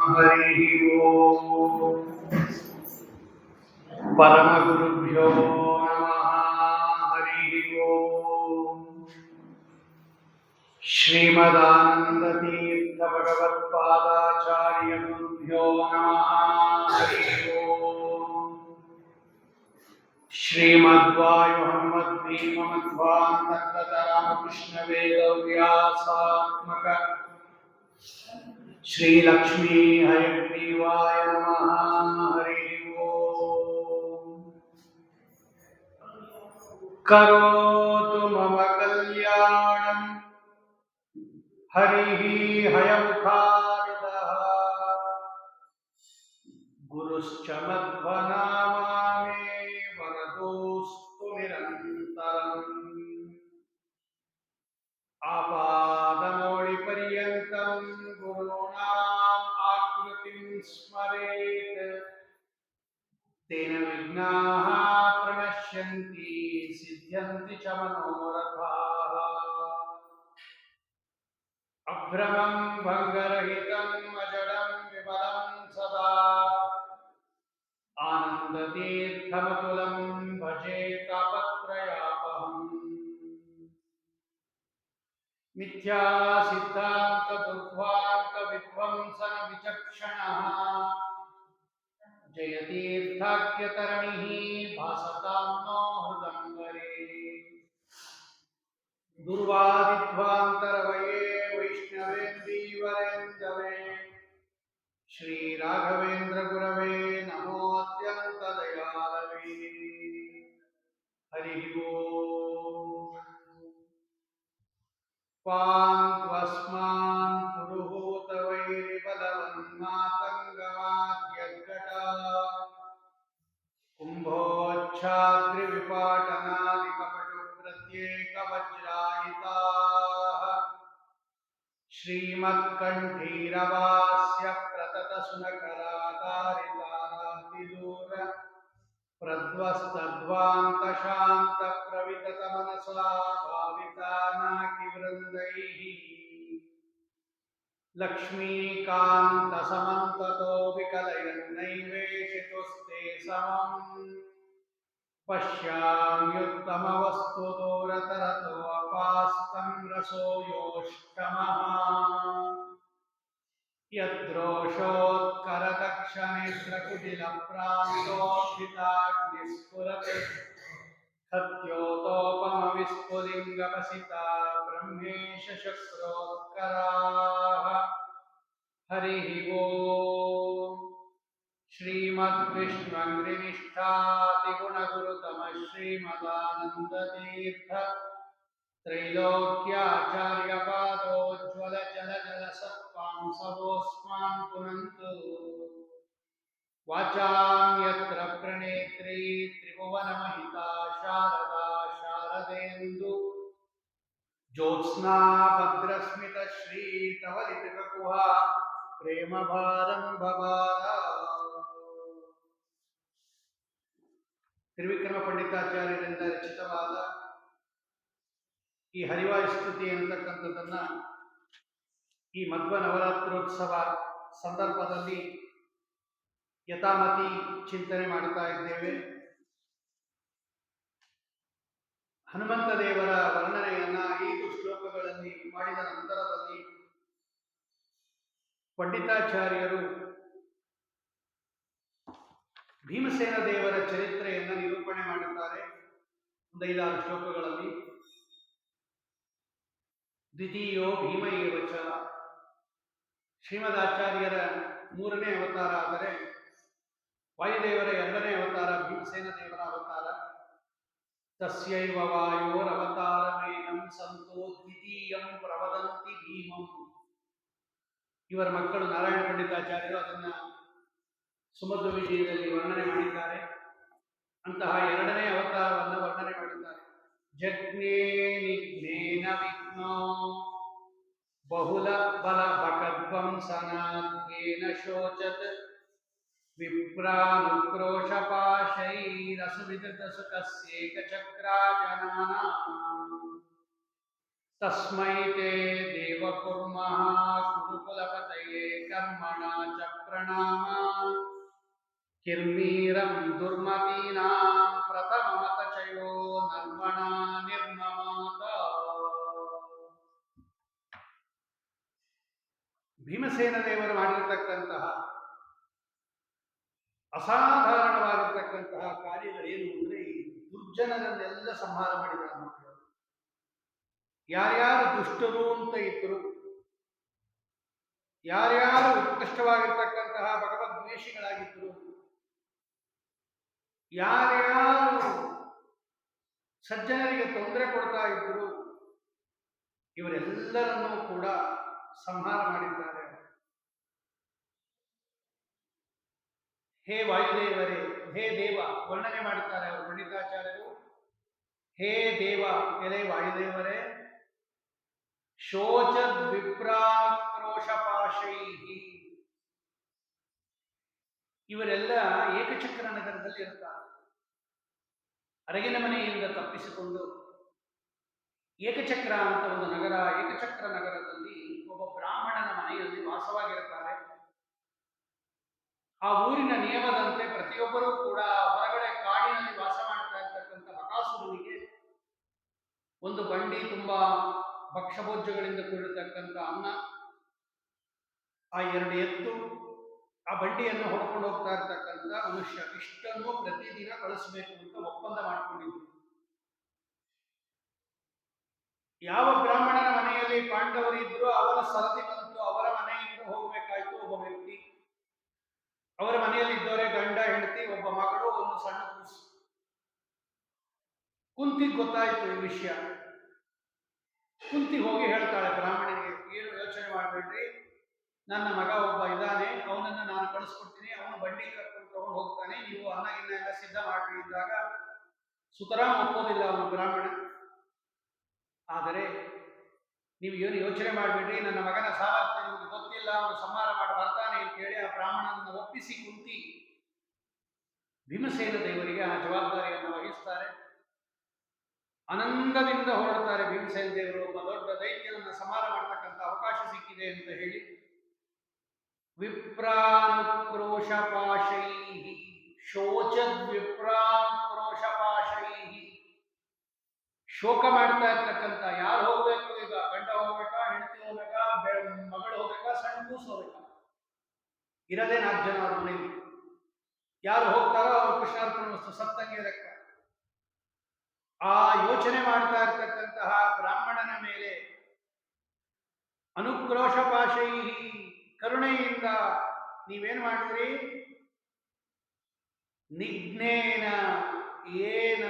हरि ओम परमगुरुभ्यो नमः हरि ओम श्रीमदानंदतीर्थ भगवत्पादाचार्य गुरुभ्यो नमः हरि ओम श्रीमद्वायुहनुमद्भीमध्वान्तर्गत रामकृष्ण वेदव्यासात्मक श्री लक्ष्मी हयग्रीवाय नमः हरि ओम करोतु मम कल्याणं हरिः हयमुखारदः गुरुश्च मध्वनामामे वरदोऽस्तु निरन्तरम् आपादमौलिपर्यन्तं गुरूणाम् आकृतिं स्मरेत् तेन विघ्नाः प्रणश्यन्ति सिद्ध्यन्ति च मनोरथाः अभ्रमं भङ्गरहितं अजडं विमलं सदा आनन्दतीर्थमतुलं भजे तापत्रयापहम् मिथ्यासिद्धान्तदुर्ध्वान्तविध्वंसनविचक्षणः जयतीर्थाख्यतरणिः भासतां नो हृदङ्गरे दुर्वादिध्वान्तरवये वैष्णवेन्दीवरेन्दवे श्रीराघवेन्द्रगुरवे नमोऽत्यन्तदयालवे हरिः ओम् पान्त्वस्मान् पुरुहूतवैरिबलवन्मातङ्गमाद्यद्गटा कुम्भोच्छाद्रिविपाटनादिकपटुप्रत्येकवज्रायिताः श्रीमत्कण्ठीरवास्य प्रततसुनकराकारितारातिदूर प्रध्वस्तध्वान्तशान्तप्रविततमनसा भावितानाकिवृन्दैः लक्ष्मीकान्तसमन्ततो विकलयन्नैवेशितुस्ते समम् पश्याम्युत्तमवस्तु दूरतरतोऽपास्तं रसो योष्टमः यद्रोषोत्करदक्षनेत्रकुटिलप्रान्तोत्थिताग्निस्फुरते सत्योतोपमविस्फुलिङ्गपसिता ब्रह्मेश शक्रोत्कराः हरिः ओम् श्रीमद्विष्णुङ्घ्रिनिष्ठातिगुणगुरुतम श्रीमदानन्दतीर्थ त्रैलोक्याचार्यपादोज्ज्वलजलजलसत्पांसवोऽस्मान् पुनन्तु वाचां यत्र प्रणेत्री त्रिभुवनमहिता शारदा शारदेन्दु ज्योत्स्ना भद्रस्मितश्रीतवलितककुहा प्रेमभारं भवार ತ್ರಿವಿಕ್ರಮ ಪಂಡಿತಾಚಾರ್ಯರಿಂದ ರಚಿತವಾದ ಈ ಹರಿವಾಯುಸ್ತುತಿ ಅಂತಕ್ಕಂಥದ್ದನ್ನ ಈ ಮಧ್ವ ನವರಾತ್ರೋತ್ಸವ ಸಂದರ್ಭದಲ್ಲಿ ಯಥಾಮತಿ ಚಿಂತನೆ ಮಾಡ್ತಾ ಇದ್ದೇವೆ. ಹನುಮಂತ ದೇವರ ವರ್ಣನೆಯನ್ನ 5 ಶ್ಲೋಕಗಳಲ್ಲಿ ಮಾಡಿದ ನಂತರದಲ್ಲಿ ಪಂಡಿತಾಚಾರ್ಯರು ಭೀಮಸೇನ ದೇವರ ಚರಿತ್ರೆಯನ್ನು ನಿರೂಪಣೆ ಮಾಡುತ್ತಾರೆ. 5-6 ಶ್ಲೋಕಗಳಲ್ಲಿ ದ್ವಿತೀಯೋ ಭೀಮ ಏವಚ, ಶ್ರೀಮದಾಚಾರ್ಯರ 3ನೇ ಅವತಾರ ಆದರೆ ವಾಯುದೇವರ 2ನೇ ಅವತಾರ ಭೀಮಸೇನ ದೇವರ ಅವತಾರ. ತಸ್ಯೈವ ವಾಯೋರವತಾರಮೇನಂ ಸಂತೋ ದ್ವಿತೀಯಂ ಪ್ರವದಂತಿ ಭೀಮಂ. ಇವರ ಮಕ್ಕಳು ನಾರಾಯಣ ಪಂಡಿತಾಚಾರ್ಯರು ಅದನ್ನ ಸುಮಧ್ವ ವಿಜಯದಲ್ಲಿ ವರ್ಣನೆ ಮಾಡಿದ್ದಾರೆ. ಅಂತಹ 2ನೇ ಅವತಾರವನ್ನು ವರ್ಣನೆ ಮಾಡಿದ್ದಾರೆ. ಜಗ್ನೇ ನಿಘ್ನೇನ ವಿಘ್ನೋ ಬಹುಲ ಬಲ ಬಕಧ್ವಂಸನಾದ್ಯೇನ ಶೋಚತ್ ವಿಪ್ರಾನುಕ್ರೋಶಪಾಶೈರಸುವಿಧೃತ ಸುಖಸ್ಯೇಕಚಕ್ರಾಜನಾನಾಂ. ತಸ್ಮೈ ತೇ ದೇವಕುರ್ಮಃ ಗುರುಕುಲಪತಯೇ ಕರ್ಮಣ ಚ ಪ್ರಣಾಮ ಕಿರ್ಮೀರಂ ದುರ್ಮತೀನಾಂ ಪ್ರಥಮಮತ ಚಯೋ ನರ್ಮಣ ನಿರ್ಮಮಾತ. ಭೀಮಸೇನ ದೇವರು ಮಾಡಿರತಕ್ಕಂತಹ ಅಸಾಧಾರಣವಾಗಿರ್ತಕ್ಕಂತಹ ಕಾರ್ಯಗಳೇನು ಅಂದರೆ ಈ ದುರ್ಜನರನ್ನೆಲ್ಲ ಸಂಹಾರ ಮಾಡಿದ್ದಾರೆ. ಯಾರ್ಯಾರು ದುಷ್ಟರು ಅಂತ ಇದ್ದರು, ಯಾರ್ಯಾರು ಉತ್ಕೃಷ್ಟವಾಗಿರ್ತಕ್ಕಂತಹ ಭಗವದ್ವೇಷಿಗಳಾಗಿದ್ದರು, ಯಾರ್ಯಾರು ಸಜ್ಜನರಿಗೆ ತೊಂದರೆ ಕೊಡ್ತಾ ಇದ್ದರು, ಇವರೆಲ್ಲರನ್ನೂ ಕೂಡ ಸಂಹಾರ ಮಾಡಿದ್ದಾರೆ. ಹೇ ವಾಯುದೇವರೇ, ಹೇ ದೇವ, ವರ್ಣನೆ ಮಾಡುತ್ತಾರೆ ಅವರು ಪಂಡಿತಾಚಾರ್ಯರು. ಹೇ ದೇವ, ಎಲೆ ವಾಯುದೇವರೇ, ಶೋಚದ್ ವಿಪ್ರಾಕ್ರೋಶಪಾಶೈ, ಇವರೆಲ್ಲ ಏಕಚಕ್ರ ನಗರದಲ್ಲಿ ಇರುತ್ತಾರೆ. ಅರಗಿನ ಮನೆಯಿಂದ ತಪ್ಪಿಸಿಕೊಂಡು ಏಕಚಕ್ರ ಅಂತ ಒಂದು ನಗರ, ಏಕಚಕ್ರ ನಗರದಲ್ಲಿ ಒಬ್ಬ ಬ್ರಾಹ್ಮಣನ ಮನೆಯಲ್ಲಿ ವಾಸವಾಗಿರುತ್ತಾರೆ. ಆ ಊರಿನ ನಿಯಮದಂತೆ ಪ್ರತಿಯೊಬ್ಬರೂ ಕೂಡ ಹೊರಗಡೆ ಕಾಡಿನಲ್ಲಿ ವಾಸ ಮಾಡ್ತಾ ಇರ್ತಕ್ಕಂಥ ಬಕಾಸುರನಿಗೆ ಒಂದು ಬಂಡಿ ತುಂಬಾ ಭಕ್ಷ್ಯಭೋಜ್ಯಗಳಿಂದ ಕೂಡಿರ್ತಕ್ಕಂಥ ಅನ್ನ, ಆ 2 ಎತ್ತು, ಆ ಬಂಡಿಯನ್ನು ಹೊಡ್ಕೊಂಡು ಹೋಗ್ತಾ ಇರ್ತಕ್ಕಂಥ ಮನುಷ್ಯ, ಇಷ್ಟನ್ನು ಪ್ರತಿದಿನ ಕಳಿಸ್ಬೇಕು ಅಂತ ಒಪ್ಪಂದ ಮಾಡ್ಕೊಂಡಿದ್ರು. ಯಾವ ಬ್ರಾಹ್ಮಣನ ಮನೆಯಲ್ಲಿ ಪಾಂಡವರಿದ್ರು ಅವರ ಸರದಿ ಬಂತು, ಅವರ ಮನೆಯಿಂದ ಹೋಗಬೇಕಾಯ್ತು ಒಬ್ಬ ವ್ಯಕ್ತಿ. ಅವರ ಮನೆಯಲ್ಲಿ ಇದ್ದವರೇ ಗಂಡ, ಹೆಂಡತಿ, ಒಬ್ಬ ಮಗಳು, ಒಂದು ಸಣ್ಣ ಕೂಸು. ಕುಂತಿಗೆ ಗೊತ್ತಾಯ್ತು ಈ ವಿಷಯ. ಕುಂತಿ ಹೋಗಿ ಹೇಳ್ತಾಳೆ ಬ್ರಾಹ್ಮಣನಿಗೆ, ಏನು ಯೋಚನೆ ಮಾಡಬೇಡ್ರಿ, ನನ್ನ ಮಗ ಒಬ್ಬ ಇದ್ದಾನೆ, ಅವನನ್ನು ನಾನು ಕಳಿಸ್ಕೊಡ್ತೀನಿ, ಅವನು ಬಂಡಿ ಕರ್ಕೊಂಡು ತಗೊಂಡು ಹೋಗ್ತಾನೆ, ನೀವು ಅನ್ನ ಗಿನ್ನ ಎಲ್ಲ ಸಿದ್ಧ ಮಾಡ್ರಿ ಇದ್ದಾಗ ಸುತರಾಮ್ ಒಪ್ಪೋದಿಲ್ಲ ಅವನು ಬ್ರಾಹ್ಮಣ. ಆದರೆ ನೀವು ಏನು ಯೋಚನೆ ಮಾಡಬೇಡ್ರಿ, ನನ್ನ ಮಗನ ಸಾಮರ್ಥ್ಯ ನಿಮಗೆ ಗೊತ್ತಿಲ್ಲ, ಅವನು ಸಂಹಾರ ಮಾಡಿ ಬರ್ತಾನೆ ಅಂತ ಹೇಳಿ ಆ ಬ್ರಾಹ್ಮಣನನ್ನು ಒಪ್ಪಿಸಿ ಕುಂತಿ ಭೀಮಸೇನ ದೇವರಿಗೆ ಆ ಜವಾಬ್ದಾರಿಯನ್ನು ವಹಿಸ್ತಾರೆ. ಆನಂದದಿಂದ ಹೊರಡ್ತಾರೆ ಭೀಮಸೇನ ದೇವರು. ಒಬ್ಬ ದೊಡ್ಡ ದೈತ್ಯನನ್ನು ಸಂಹಾರ ಮಾಡತಕ್ಕಂಥ ಅವಕಾಶ ಸಿಕ್ಕಿದೆ ಅಂತ ಹೇಳಿ ವಿಪ್ರಾನುಕ್ರೋಶಪಾಶೈ, ಶೋಚದ್ ವಿಪ್ರಾನುಕ್ರೋಶಪಾಶೈ, ಶೋಕ ಮಾಡ್ತಾ ಇರ್ತಕ್ಕಂಥ, ಯಾರು ಹೋಗ್ಬೇಕು ಈಗ, ಗಂಡ ಹೋಗ್ಬೇಕಾ, ಹೆಂಡತಿ ಹೋಗ್ಬೇಕಾ, ಮಗಳು ಹೋಗ್ಬೇಕಾ, ಸಣ್ಣ ಕೂಸು ಹೋಗ್ಬೇಕಾ, ಇರದೇ 4 ಜನ ಅವ್ರ ಮನೆಯಲ್ಲಿ. ಯಾರು ಹೋಗ್ತಾರೋ ಅವ್ರು ಕೃಷ್ಣಾರ್ಪಣ ವಸ್ತು ಸತ್ತಂಗೆ ಲೆಕ್ಕ. ಆ ಯೋಚನೆ ಮಾಡ್ತಾ ಇರ್ತಕ್ಕಂತಹ ಬ್ರಾಹ್ಮಣನ ಮೇಲೆ ಅನುಕ್ರೋಶಪಾಶೈ, ಕರುಣೆಯಿಂದ ನೀವೇನ್ ಮಾಡಿದ್ರಿ, ನಿಘ್ನೇನ ಏನ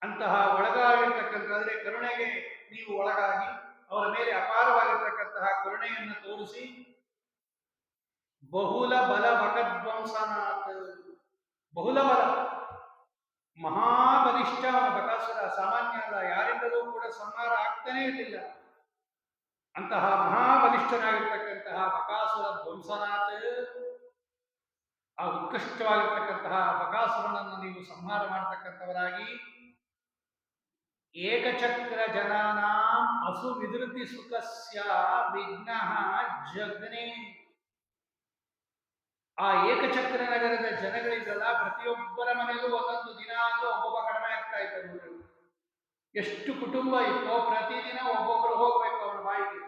ಅಂತಹ ಒಳಗಾಗಿರ್ತಕ್ಕಂಥ, ಅಂದರೆ ಕರುಣೆಗೆ ನೀವು ಒಳಗಾಗಿ ಅವರ ಮೇಲೆ ಅಪಾರವಾಗಿರ್ತಕ್ಕಂತಹ ಕರುಣೆಯನ್ನು ತೋರಿಸಿ ಬಹುಲ ಬಲ ಬಕಧ್ವಂಸನಾಥ್, ಬಹುಲ ಬಲ, ಮಹಾಬಲಿಷ್ಠ ಅವನ ಬಕಾಸುರ, ಸಾಮಾನ್ಯ ಅಲ್ಲ, ಯಾರಿಂದಲೂ ಕೂಡ ಸಂಹಾರ ಆಗ್ತಾನೇ ಇರಲಿಲ್ಲ. ಅಂತಹ ಮಹಾಬಲಿಷ್ಠನಾಗಿರ್ತಕ್ಕಂತಹ ಬಕಾಸುರ ಧ್ವಂಸನಾಥ್, ಆ ಉತ್ಕೃಷ್ಟವಾಗಿರ್ತಕ್ಕಂತಹ ಬಕಾಸುರನನ್ನು ನೀವು ಸಂಹಾರ ಮಾಡತಕ್ಕಂಥವರಾಗಿ ಏಕಚಕ್ರ ಜನಾನಾಂ ಅಸು ವಿಧೃತಿ ಸುಖಸ್ಯ ವಿಘ್ನಃ ಜಗ್ನೇ, ಆ ಏಕಚಕ್ರ ನಗರದ ಜನಗಳಿದ್ರಲ್ಲ, ಪ್ರತಿಯೊಬ್ಬರ ಮನೆಯಲ್ಲೂ ಒಂದೊಂದು ದಿನ ಆದ್ರೂ ಒಬ್ಬೊಬ್ಬ ಕಡಿಮೆ ಆಗ್ತಾ ಇತ್ತು. ನೋಡಿ ಎಷ್ಟು ಕುಟುಂಬ ಇತ್ತೋ, ಪ್ರತಿದಿನ ಒಬ್ಬೊಬ್ಬರು ಹೋಗ್ಬೇಕು ಅವನ ಬಾಯಿಗೆ,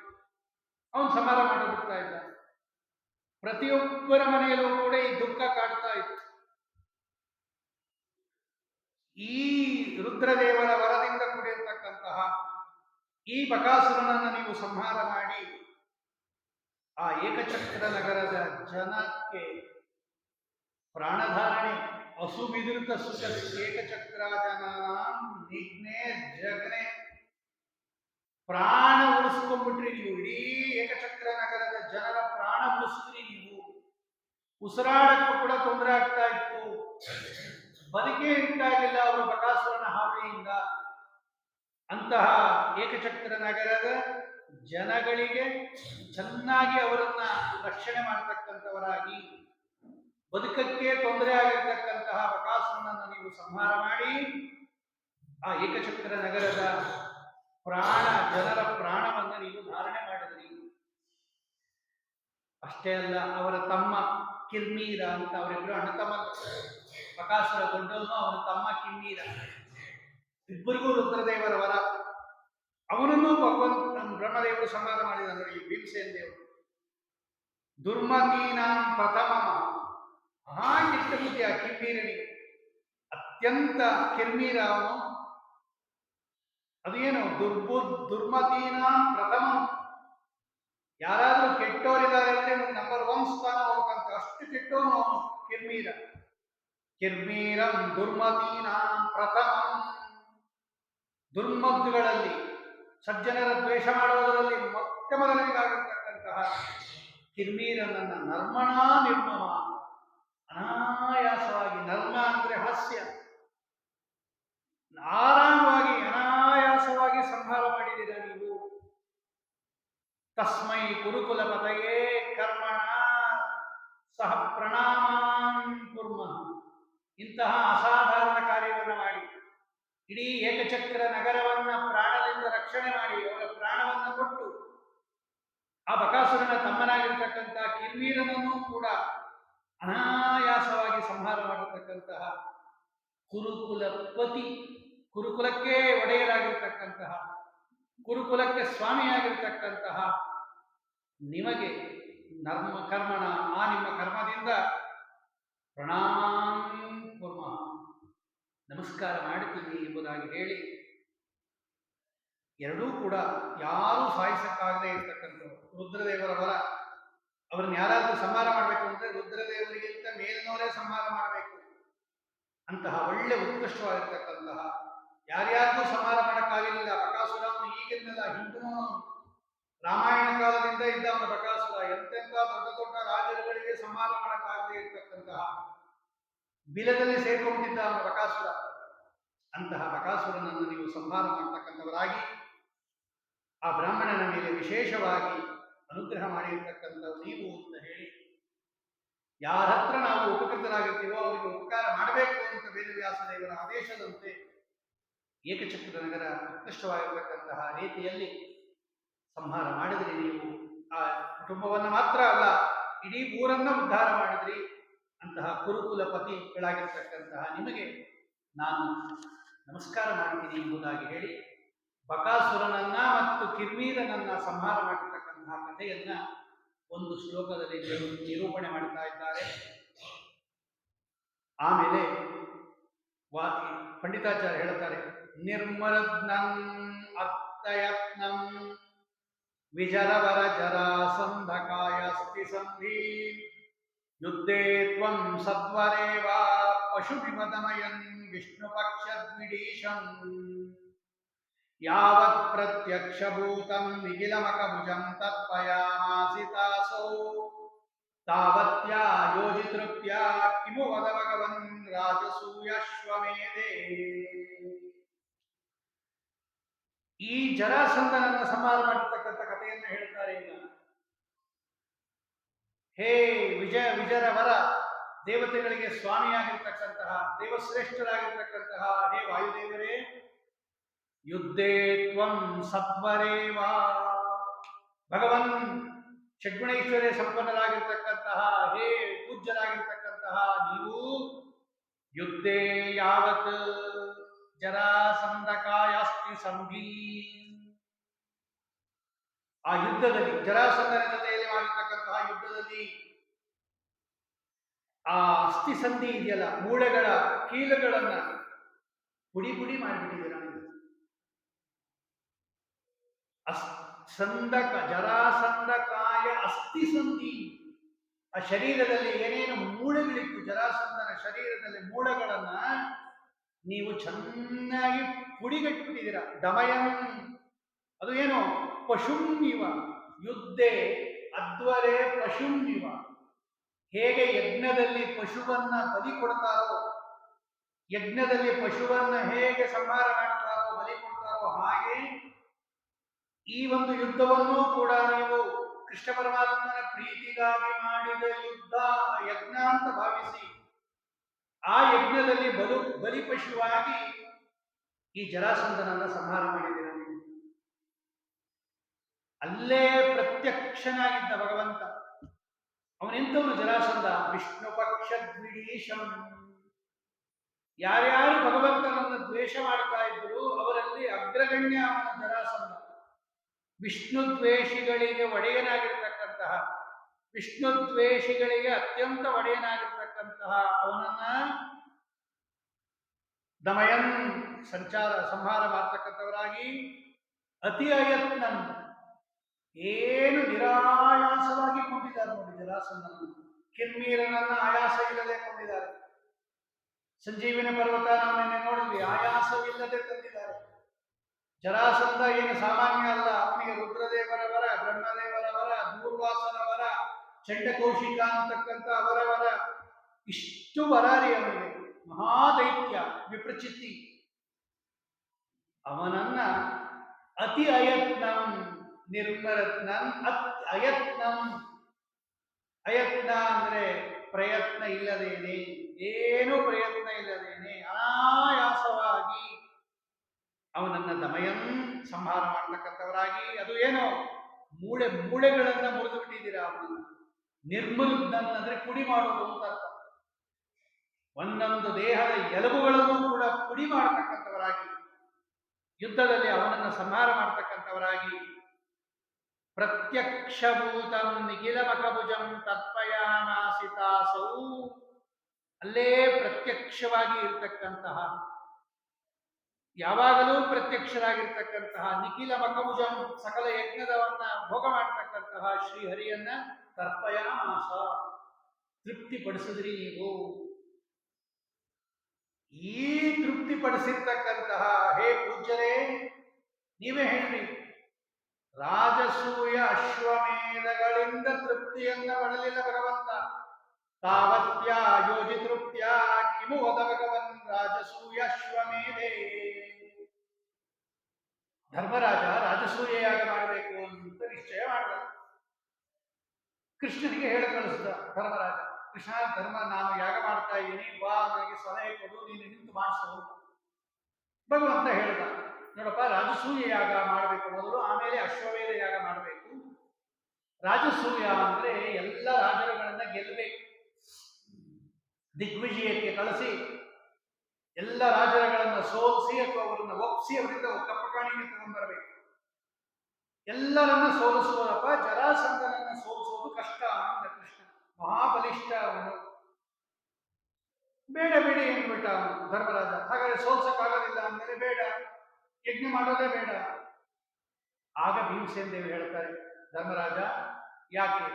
ಅವನು ಸಂಹಾರ ಮಾಡಿಬಿಡ್ತಾ ಇದ್ದ. ಪ್ರತಿಯೊಬ್ಬರ ಮನೆಯಲ್ಲೂ ಕೂಡ ಈ ದುಃಖ ಕಾಡ್ತಾ ಇತ್ತು. ಈ ರುದ್ರದೇವರ ವರದಿಂದ ಕೂಡಿರತಕ್ಕಂತಹ ಈ ಬಕಾಸುರನನ್ನು ನೀವು ಸಂಹಾರ ಮಾಡಿ ಆ ಏಕಚಕ್ರ ನಗರದ ಜನಕ್ಕೆ ಪ್ರಾಣಧಾರಣೆ, ಅಸುಬಿದಿರುತ ಸುಖ ಏಕಚಕ್ರ ಜನಾನಾಂ ನಿಘ್ನೆ ಜಗ್ನೆ, ಪ್ರಾಣ ಉಳಿಸ್ಕೊಂಡ್ಬಿಟ್ರಿ ನೀವು. ಇಡೀ ಏಕಚಕ್ರ ನಗರದ ಜನರ ಪ್ರಾಣ ಉಳಿಸ್ತೀರಿ ನೀವು. ಉಸಿರಾಡಕ್ಕೂ ಕೂಡ ತೊಂದರೆ ಆಗ್ತಾ ಇತ್ತು, ಬದುಕೇ ಇರ್ತಾಗಿಲ್ಲ ಅವರ ಬಕಾಸುರನ ಹಾವಳಿಯಿಂದ. ಅಂತಹ ಏಕಚಕ್ರ ನಗರದ ಜನಗಳಿಗೆ ಚೆನ್ನಾಗಿ ಅವರನ್ನ ರಕ್ಷಣೆ ಮಾಡತಕ್ಕಂಥವರಾಗಿ, ಬದುಕಕ್ಕೆ ತೊಂದರೆ ಆಗಿರ್ತಕ್ಕಂತಹ ಬಕಾಸುರನನ್ನು ನೀವು ಸಂಹಾರ ಮಾಡಿ ಆ ಏಕಚಕ್ರ ನಗರದ ಜನರ ಪ್ರಾಣವನ್ನು ನೀವು ಧಾರಣೆ ಮಾಡಿದ್ರಿ. ಅಷ್ಟೇ ಅಲ್ಲ, ಅವರ ತಮ್ಮ ಕಿರ್ಮೀರ ಅಂತ, ಅವರಿಬ್ರು ಅಣ್ಣ ತಮ್ಮ. ಬಕಾಸುರ ದೊಡ್ಡವನು, ಅವನ ತಮ್ಮ ಕಿರ್ಮೀರ. ಇಬ್ಬರಿಗೂ ರುದ್ರದೇವರ ವರ. ಅವನನ್ನು ಬ್ರಹ್ಮದೇವರು ಸಂಹಾರ ಮಾಡಿದ ಈ ಭೀಮಸೇನ ದೇವರು. ದುರ್ಮತೀನಾಂ ಪ್ರಥಮ, ಮಹಾ ಕೆಟ್ಟ ಬುದ್ಧಿ ಆ ಕಿರ್ಮೀರನಿಗೆ. ಅತ್ಯಂತ ಕಿರ್ಮೀರ ಅವನು. ಅದೇನು ದುರ್ಮತೀನಾಂ ಪ್ರಥಮ. ಯಾರಾದ್ರೂ ಕೆಟ್ಟವರಿದ್ದಾರೆ ಅಂದ್ರೆ ನಂಬರ್ 1 ಸ್ಥಾನ ಹೋಗ್ಬೇಕಂತ, ಅಷ್ಟು ಕೆಟ್ಟವನು ಅವನು ಕಿರ್ಮೀರ. ಕಿರ್ಮೀರಂ ದುರ್ಮತೀನಾಂ ಪ್ರಥಮ. ದುರ್ಮದ್ದುಗಳಲ್ಲಿ, ಸಜ್ಜನರ ದ್ವೇಷ ಮಾಡುವುದರಲ್ಲಿ ಮೊದಲನೇದಾಗಿರ್ತಕ್ಕಂತಹ ಕಿರ್ಮೀರನನ್ನ ನರ್ಮಣಾ ನಿರ್ಮಮ, ಅನಾಯಾಸವಾಗಿ, ನರ್ಮ ಅಂದ್ರೆ ಹಾಸ್ಯ, ಆರಾಮವಾಗಿ ಅನಾಯಾಸವಾಗಿ ಸಂಹಾರ ಮಾಡಿದ್ದೀರ ನೀವು. ತಸ್ಮೈ ಕುರುಕುಲಪತಯೇ ಕರ್ಮಣ ಸಹ ಪ್ರಣಾಮಾನ್ ಕುರ್ಮಃ. ಇಂತಹ ಅಸಾಧಾರಣ ಕಾರ್ಯವನ್ನು ಮಾಡಿ ಇಡೀ ಏಕಚಕ್ರ ನಗರವನ್ನ ಪ್ರಾಣದಿಂದ ರಕ್ಷಣೆ ಮಾಡಿ ಅವರ ಪ್ರಾಣವನ್ನು ಕೊಟ್ಟು ಆ ಬಕಾಸುರನ ತಮ್ಮನಾಗಿರ್ತಕ್ಕಂತಹ ಕಿರ್ಮೀರನನ್ನು ಕೂಡ ಅನಾಯಾಸವಾಗಿ ಸಂಹಾರ ಮಾಡತಕ್ಕಂತಹ ಕುರುಕುಲಪತಿ, ಕುರುಕುಲಕ್ಕೆ ಒಡೆಯರಾಗಿರ್ತಕ್ಕಂತಹ, ಕುರುಕುಲಕ್ಕೆ ಸ್ವಾಮಿಯಾಗಿರ್ತಕ್ಕಂತಹ ನಿಮಗೆ ಕರ್ಮಣ, ಆ ನಿಮ್ಮ ಕರ್ಮದಿಂದ ಪ್ರಣಾಮಾಂ ಕುರ್ಮ, ನಮಸ್ಕಾರ ಮಾಡ್ತೀನಿ ಎಂಬುದಾಗಿ ಹೇಳಿ, ಎರಡೂ ಕೂಡ ಯಾರೂ ಸಾಯಿಸಕ್ಕಾಗದೇ ಇರ್ತಕ್ಕಂಥವ್ರು. ರುದ್ರದೇವರ ವರ. ಅವ್ರನ್ನ ಯಾರಾದ್ರೂ ಸಂಹಾರ ಮಾಡಬೇಕು ಅಂದ್ರೆ ರುದ್ರದೇವರಿಗಿಂತ ಮೇಲಿನವರೇ ಸಂಹಾರ ಮಾಡಬೇಕು. ಅಂತಹ ಒಳ್ಳೆ ಉತ್ಕೃಷ್ಟವಾಗಿರ್ತಕ್ಕಂತಹ, ಯಾರ್ಯಾರಿಗೂ ಸಂಹಾರ ಮಾಡಕ್ಕಾಗಲಿಲ್ಲ. ಬಕಾಸುರವನು ಈಗಿನಲ್ಲ, ಹಿಂದಿನವನು, ರಾಮಾಯಣ ಕಾಲದಿಂದ ಇದ್ದವನು ಬಕಾಸುರ. ಎಂತೆಂಥ ದೊಡ್ಡ ದೊಡ್ಡ ರಾಜರುಗಳಿಗೆ ಸಂಹಾರ ಮಾಡಕ್ಕಾಗದೇ ಇರ್ತಕ್ಕಂತಹ, ಬಿಲದಲ್ಲಿ ಸೇರ್ಕೊಂಡಿದ್ದ ಅವನ ಬಕಾಸುರ. ಅಂತಹ ಬಕಾಸುರನನ್ನು ನೀವು ಸಂಹಾರ ಮಾಡತಕ್ಕಂಥವರಾಗಿ ಆ ಬ್ರಾಹ್ಮಣನ ಮೇಲೆ ವಿಶೇಷವಾಗಿ ಅನುಗ್ರಹ ಮಾಡಿರ್ತಕ್ಕಂಥವ್ರು ನೀವು ಅಂತ ಹೇಳಿ, ಯಾರ ಹತ್ರ ನಾವು ಉಪಕೃತರಾಗಿರ್ತೀವೋ ಅವರಿಗೆ ಉಪಕಾರ ಮಾಡಬೇಕು ಅಂತ ವೇದವ್ಯಾಸ ದೇವರ ಆದೇಶದಂತೆ ಏಕಚಕ್ರ ನಗರ ಉತ್ಕೃಷ್ಟವಾಗಿರತಕ್ಕಂತಹ ರೀತಿಯಲ್ಲಿ ಸಂಹಾರ ಮಾಡಿದ್ರಿ ನೀವು. ಆ ಕುಟುಂಬವನ್ನು ಮಾತ್ರ ಅಲ್ಲ, ಇಡೀ ಊರನ್ನ ಉದ್ಧಾರ ಮಾಡಿದ್ರಿ. ಅಂತಹ ಕುರುಕುಲಪತಿಗಳಾಗಿರ್ತಕ್ಕಂತಹ ನಿಮಗೆ ನಾನು ನಮಸ್ಕಾರ ಮಾಡ್ತೀನಿ ಎಂಬುದಾಗಿ ಹೇಳಿ, ಬಕಾಸುರನನ್ನ ಮತ್ತು ಕಿರ್ಮೀರನನ್ನ ಸಂಹಾರ ಮಾಡಿರ್ತಕ್ಕಂತಹ ಕಥೆಯನ್ನ ಒಂದು ಶ್ಲೋಕದಲ್ಲಿ ನಿರೂಪಣೆ ಮಾಡ್ತಾ ಇದ್ದಾರೆ. ಆಮೇಲೆ ಪಂಡಿತಾಚಾರ್ಯ ಹೇಳ್ತಾರೆ, ನಿರ್ಮರಜ್ಞಂ ಅರ್ಥಯತ್ನಂ ವಿಜರವರ ಜರಾಸಂಧಕಾಯ ಸ್ಥಿ ಸಂಧಿ ಯುದ್ಧೇ ತ್ವಂ ಸದ್ವರೇವ ಪಶುಭಿಮದಮಯನ್ ವಿಷ್ಣು ಪಕ್ಷದ್ವಿಡೀಶಂ ಯಾವತ್ ಪ್ರತ್ಯಕ್ಷಭೂತಂ ನಿಖಿಲಮಕಭುಜಂ ತತ್ಪಯಾಮಾಸಿತಾಸೋ ತಾವತ್ಯಾ ಯೋಜಿತೃಪ್ಯ ಕಿಮು ವದ ಭಗವನ್ ರಾಜಸೂಯಶ್ವಮೇಧೇ. ಈ ಜರಾಸಂಧನನ್ನ ಸಂಹಾರ ಮಾಡಿರ್ತಕ್ಕಂಥ ಕಥೆಯನ್ನು ಹೇಳ್ತಾರೆ ಈಗ. ಹೇ ವಿಜರವರ, ದೇವತೆಗಳಿಗೆ ಸ್ವಾಮಿಯಾಗಿರ್ತಕ್ಕಂತಹ, ದೇವಶ್ರೇಷ್ಠರಾಗಿರ್ತಕ್ಕಂತಹ ಹೇ ವಾಯುದೇವರೇ, ಯುದ್ಧೇ ತ್ವಂ ಸತ್ವರೇವ, ಭಗವನ್ ಷಡ್ಗುಣೈಶ್ವರ್ಯ ಸಂಪನ್ನರಾಗಿರ್ತಕ್ಕಂತಹ ಹೇ ಪೂಜ್ಯರಾಗಿರ್ತಕ್ಕಂತಹ ನೀವು ಯುದ್ಧೇ ಯಾವತ್ ಜರಾಸಂಧಕಾಯಾಸ್ತಿ ಸಂಧಿ, ಆ ಯುದ್ಧದಲ್ಲಿ, ಜರಾಸಂಧನ ಜೊತೆಯಲ್ಲಿ ಮಾಡಿರ್ತಕ್ಕಂತಹ ಯುದ್ಧದಲ್ಲಿ ಆ ಅಸ್ಥಿ ಸಂಧಿ ಇದೆಯಲ್ಲ, ಮೂಳೆಗಳ ಕೀಲುಗಳನ್ನ ಪುಡಿ ಪುಡಿ ಮಾಡಿಬಿಟ್ಟಿದ್ದೀರ. ಜರಾಸಂಧಕಾಯ ಅಸ್ಥಿ ಸಂಧಿ, ಆ ಶರೀರದಲ್ಲಿ ಏನೇನು ಮೂಳೆಗಳಿತ್ತು, ಜರಾಸಂಧನ ಶರೀರದಲ್ಲಿ ಮೂಳೆಗಳನ್ನ ನೀವು ಚೆನ್ನಾಗಿ ಪುಡಿಗಟ್ಟಿಬಿಟ್ಟಿದ್ದೀರ. ದಮಯನ್, ಅದು ಏನು, ಪಶುಂಇವ ಯುದ್ಧೆ ಅದ್ವರೆ ಪಶುಂಇವ. ಹೇಗೆ ಯಜ್ಞದಲ್ಲಿ ಪಶುವನ್ನ ಬಲಿ ಕೊಡ್ತಾರೋ, ಯಜ್ಞದಲ್ಲಿ ಪಶುವನ್ನ ಹೇಗೆ ಸಂಹಾರ ಮಾಡ್ತಾರೋ, ಬಲಿ ಕೊಡ್ತಾರೋ, ಹಾಗೆ ಈ ಒಂದು ಯುದ್ಧವನ್ನೂ ಕೂಡ ನೀವು ಕೃಷ್ಣ ಪರಮಾತ್ಮನ ಪ್ರೀತಿಗಾಗಿ ಮಾಡಿದ ಯುದ್ಧ, ಯಜ್ಞ ಅಂತ ಭಾವಿಸಿ ಆ ಯಜ್ಞದಲ್ಲಿ ಬಲಿಪಶುವಾಗಿ ಈ ಜರಾಸಂಧನನ್ನ ಸಂಹಾರ ಮಾಡಿದ್ದೀರ. ಅಲ್ಲೇ ಪ್ರತ್ಯಕ್ಷನಾಗಿದ್ದ ಭಗವಂತ. ಅವನೆಂಥವನು ಜರಾಸಂಧ? ವಿಷ್ಣು ಪಕ್ಷ ದ್ವಿಡೀಶಂ. ಯಾರ್ಯಾರು ಭಗವಂತನನ್ನು ದ್ವೇಷ ಮಾಡ್ತಾ ಇದ್ರು ಅವರಲ್ಲಿ ಅಗ್ರಗಣ್ಯ ಅವನ ಜರಾಸಂಧ. ವಿಷ್ಣು ದ್ವೇಷಿಗಳಿಗೆ ಒಡೆಯನಾಗಿರ್ತಕ್ಕಂತಹ, ವಿಷ್ಣು ದ್ವೇಷಿಗಳಿಗೆ ಅತ್ಯಂತ ಒಡೆಯನಾಗಿರ್ತಕ್ಕಂತಹ ಅವನನ್ನ ದಮಯನ್ ಸಂಹಾರ ಮಾಡ್ತಕ್ಕಂಥವರಾಗಿ ಅತಿ ಅಯತ್ನನ್, ಏನು ನಿರಾಯಾಸವಾಗಿ ಕೊಂಡಿದ್ದಾರೆ ನೋಡಿ ಜರಾಸಂಧನನ್ನು. ಕಿನ್ಮೀರನನ್ನ ಆಯಾಸ ಇಲ್ಲದೆ ಕೊಂಡಿದ್ದಾರೆ. ಸಂಜೀವಿನ ಪರ್ವತ ನಾವು ನಿನ್ನೆ ನೋಡಿದ್ವಿ, ಆಯಾಸವಿಲ್ಲದೆ ತಂದಿದ್ದಾರೆ. ಜರಾಸಂಧ ಏನು ಸಾಮಾನ್ಯ ಅಲ್ಲ. ಅವನಿಗೆ ರುದ್ರದೇವರ ವರ, ಬ್ರಹ್ಮದೇವರ ವರ, ದೂರ್ವಾಸನ ವರ, ಚಂಡಕೌಶಿಕ ಅಂತಕ್ಕಂಥ ಅವರ ವರ, ಇಷ್ಟು ವರಾರಿ ಅವನಿಗೆ. ಮಹಾದೈತ್ಯ, ವಿಪ್ರಚಿತ್ತಿ. ಅವನನ್ನ ಅತಿ ಅಯತ್ನಂ ನಿರ್ಮರತ್ನಂ ಅಯತ್ನಂ. ಅಯತ್ನ ಅಂದ್ರೆ ಪ್ರಯತ್ನ ಇಲ್ಲದೇನೆ, ಏನು ಪ್ರಯತ್ನ ಇಲ್ಲದೇನೆ ಅನಾಯಾಸವಾಗಿ ಅವನನ್ನ ದಮಯನ್ ಸಂಹಾರ ಮಾಡತಕ್ಕಂಥವರಾಗಿ. ಅದು ಏನೋ ಮೂಳೆಗಳನ್ನ ಮುರಿದು ಬಿಟ್ಟಿದ್ದೀರಾ ಅವನನ್ನು. ನಿರ್ಮೃದ್ನನ್ ಅಂದ್ರೆ ಪುಡಿ ಮಾಡುವುದು ಅಂತ ಅರ್ಥ. ಒಂದೊಂದು ದೇಹದ ಎಲುಬುಗಳನ್ನು ಕೂಡ ಪುಡಿ ಮಾಡತಕ್ಕಂಥವರಾಗಿ, ಯುದ್ಧದಲ್ಲಿ ಅವನನ್ನು ಸಂಹಾರ ಮಾಡತಕ್ಕಂಥವರಾಗಿ. ಪ್ರತ್ಯಕ್ಷಭೂತಂ ನಿಖಿಲಮಖಭುಜಂ ತತ್ಪಯಾಮಾಸಿತಾಸೌ. ಅಲ್ಲೇ ಪ್ರತ್ಯಕ್ಷವಾಗಿ ಇರ್ತಕ್ಕಂತಹ, ಯಾವಾಗಲೂ ಪ್ರತ್ಯಕ್ಷರಾಗಿರ್ತಕ್ಕಂತಹ ನಿಖಿಲ ಮಖಭುಜಂ, ಸಕಲ ಯಜ್ಞದವನ್ನ ಭೋಗ ಮಾಡತಕ್ಕಂತಹ ಶ್ರೀಹರಿಯನ್ನ ತರ್ಪಯಾಮಾಸ, ತೃಪ್ತಿಪಡಿಸಿದ್ರಿ ನೀವು. ಈ ತೃಪ್ತಿಪಡಿಸಿರ್ತಕ್ಕಂತಹ ಹೇ ಪೂಜ್ಯರೇ, ನೀವೇ ಹೇಳ್ರಿ, ರಾಜಸೂಯ ಅಶ್ವಮೇಧಗಳಿಂದ ತೃಪ್ತಿಯನ್ನ ಪಡಲಿಲ್ಲ ಭಗವಂತ. ತಾವತ್ಯ ಯೋಜಿ ತೃಪ್ತ್ಯ ಕಿಮು ವದ ಭಗವನ್ ರಾಜಸೂಯ ಅಶ್ವಮೇಧೆ. ಧರ್ಮರಾಜ ರಾಜಸೂಯ ಯಾಗ ಮಾಡಬೇಕು ಅಂತ ನಿಶ್ಚಯ ಮಾಡಿದ. ಕೃಷ್ಣನಿಗೆ ಹೇಳ ಕಳಿಸಿದ ಧರ್ಮರಾಜ, ಕೃಷ್ಣ, ನಾನು ಯಾಗ ಮಾಡ್ತಾ ಇದ್ದೀನಿ, ಬಾ, ನನಗೆ ಸಲಹೆ ಕೊಡು, ನೀನು ನಿಂತು ಮಾಡಿಸು. ಭಗವಂತ ಹೇಳ್ದ, ನೋಡಪ್ಪ, ರಾಜಸೂಯ ಯಾಗ ಮಾಡಬೇಕು ಮೊದಲು, ಆಮೇಲೆ ಅಶ್ವಮೇಧ ಯಾಗ ಮಾಡಬೇಕು. ರಾಜಸೂಯ ಅಂದ್ರೆ ಎಲ್ಲ ರಾಜರುಗಳನ್ನ ಗೆಲ್ಲಬೇಕು, ದಿಗ್ವಿಜಯಕ್ಕೆ ಕಳಿಸಿ ಎಲ್ಲ ರಾಜರುಗಳನ್ನ ಸೋಲಿಸಿ ಅಥವಾ ಅವರನ್ನ ಒಪ್ಪಿಸಿ ಅವರಿಂದ ಕಪ್ಪಕಾಣಿಗೆ ತಗೊಂಡ್ಬರಬೇಕು. ಎಲ್ಲರನ್ನ ಸೋಲಿಸುವುದಪ್ಪ, ಜರಾಸಂಧನನ್ನ ಸೋಲಿಸುವುದು ಕಷ್ಟ ಅಂದ ಕೃಷ್ಣ. ಮಹಾಬಲಿಷ್ಠ ಅವನು. ಬೇಡ ಬೇಡ ಏನ್ಬಿಟ್ಟ ಅವನು ಧರ್ಮರಾಜ. ಹಾಗಾದ್ರೆ ಸೋಲ್ಸಕ್ಕಾಗೋದಿಲ್ಲ ಅಂದ್ಮೇಲೆ ಬೇಡ, ಯಜ್ಞ ಮಾಡೋದೇ ಬೇಡ. ಆಗ ಭೀಮಸೇನ ದೇವಿ ಹೇಳ್ತಾರೆ, ಧರ್ಮರಾಜ, ಯಾಕೆ?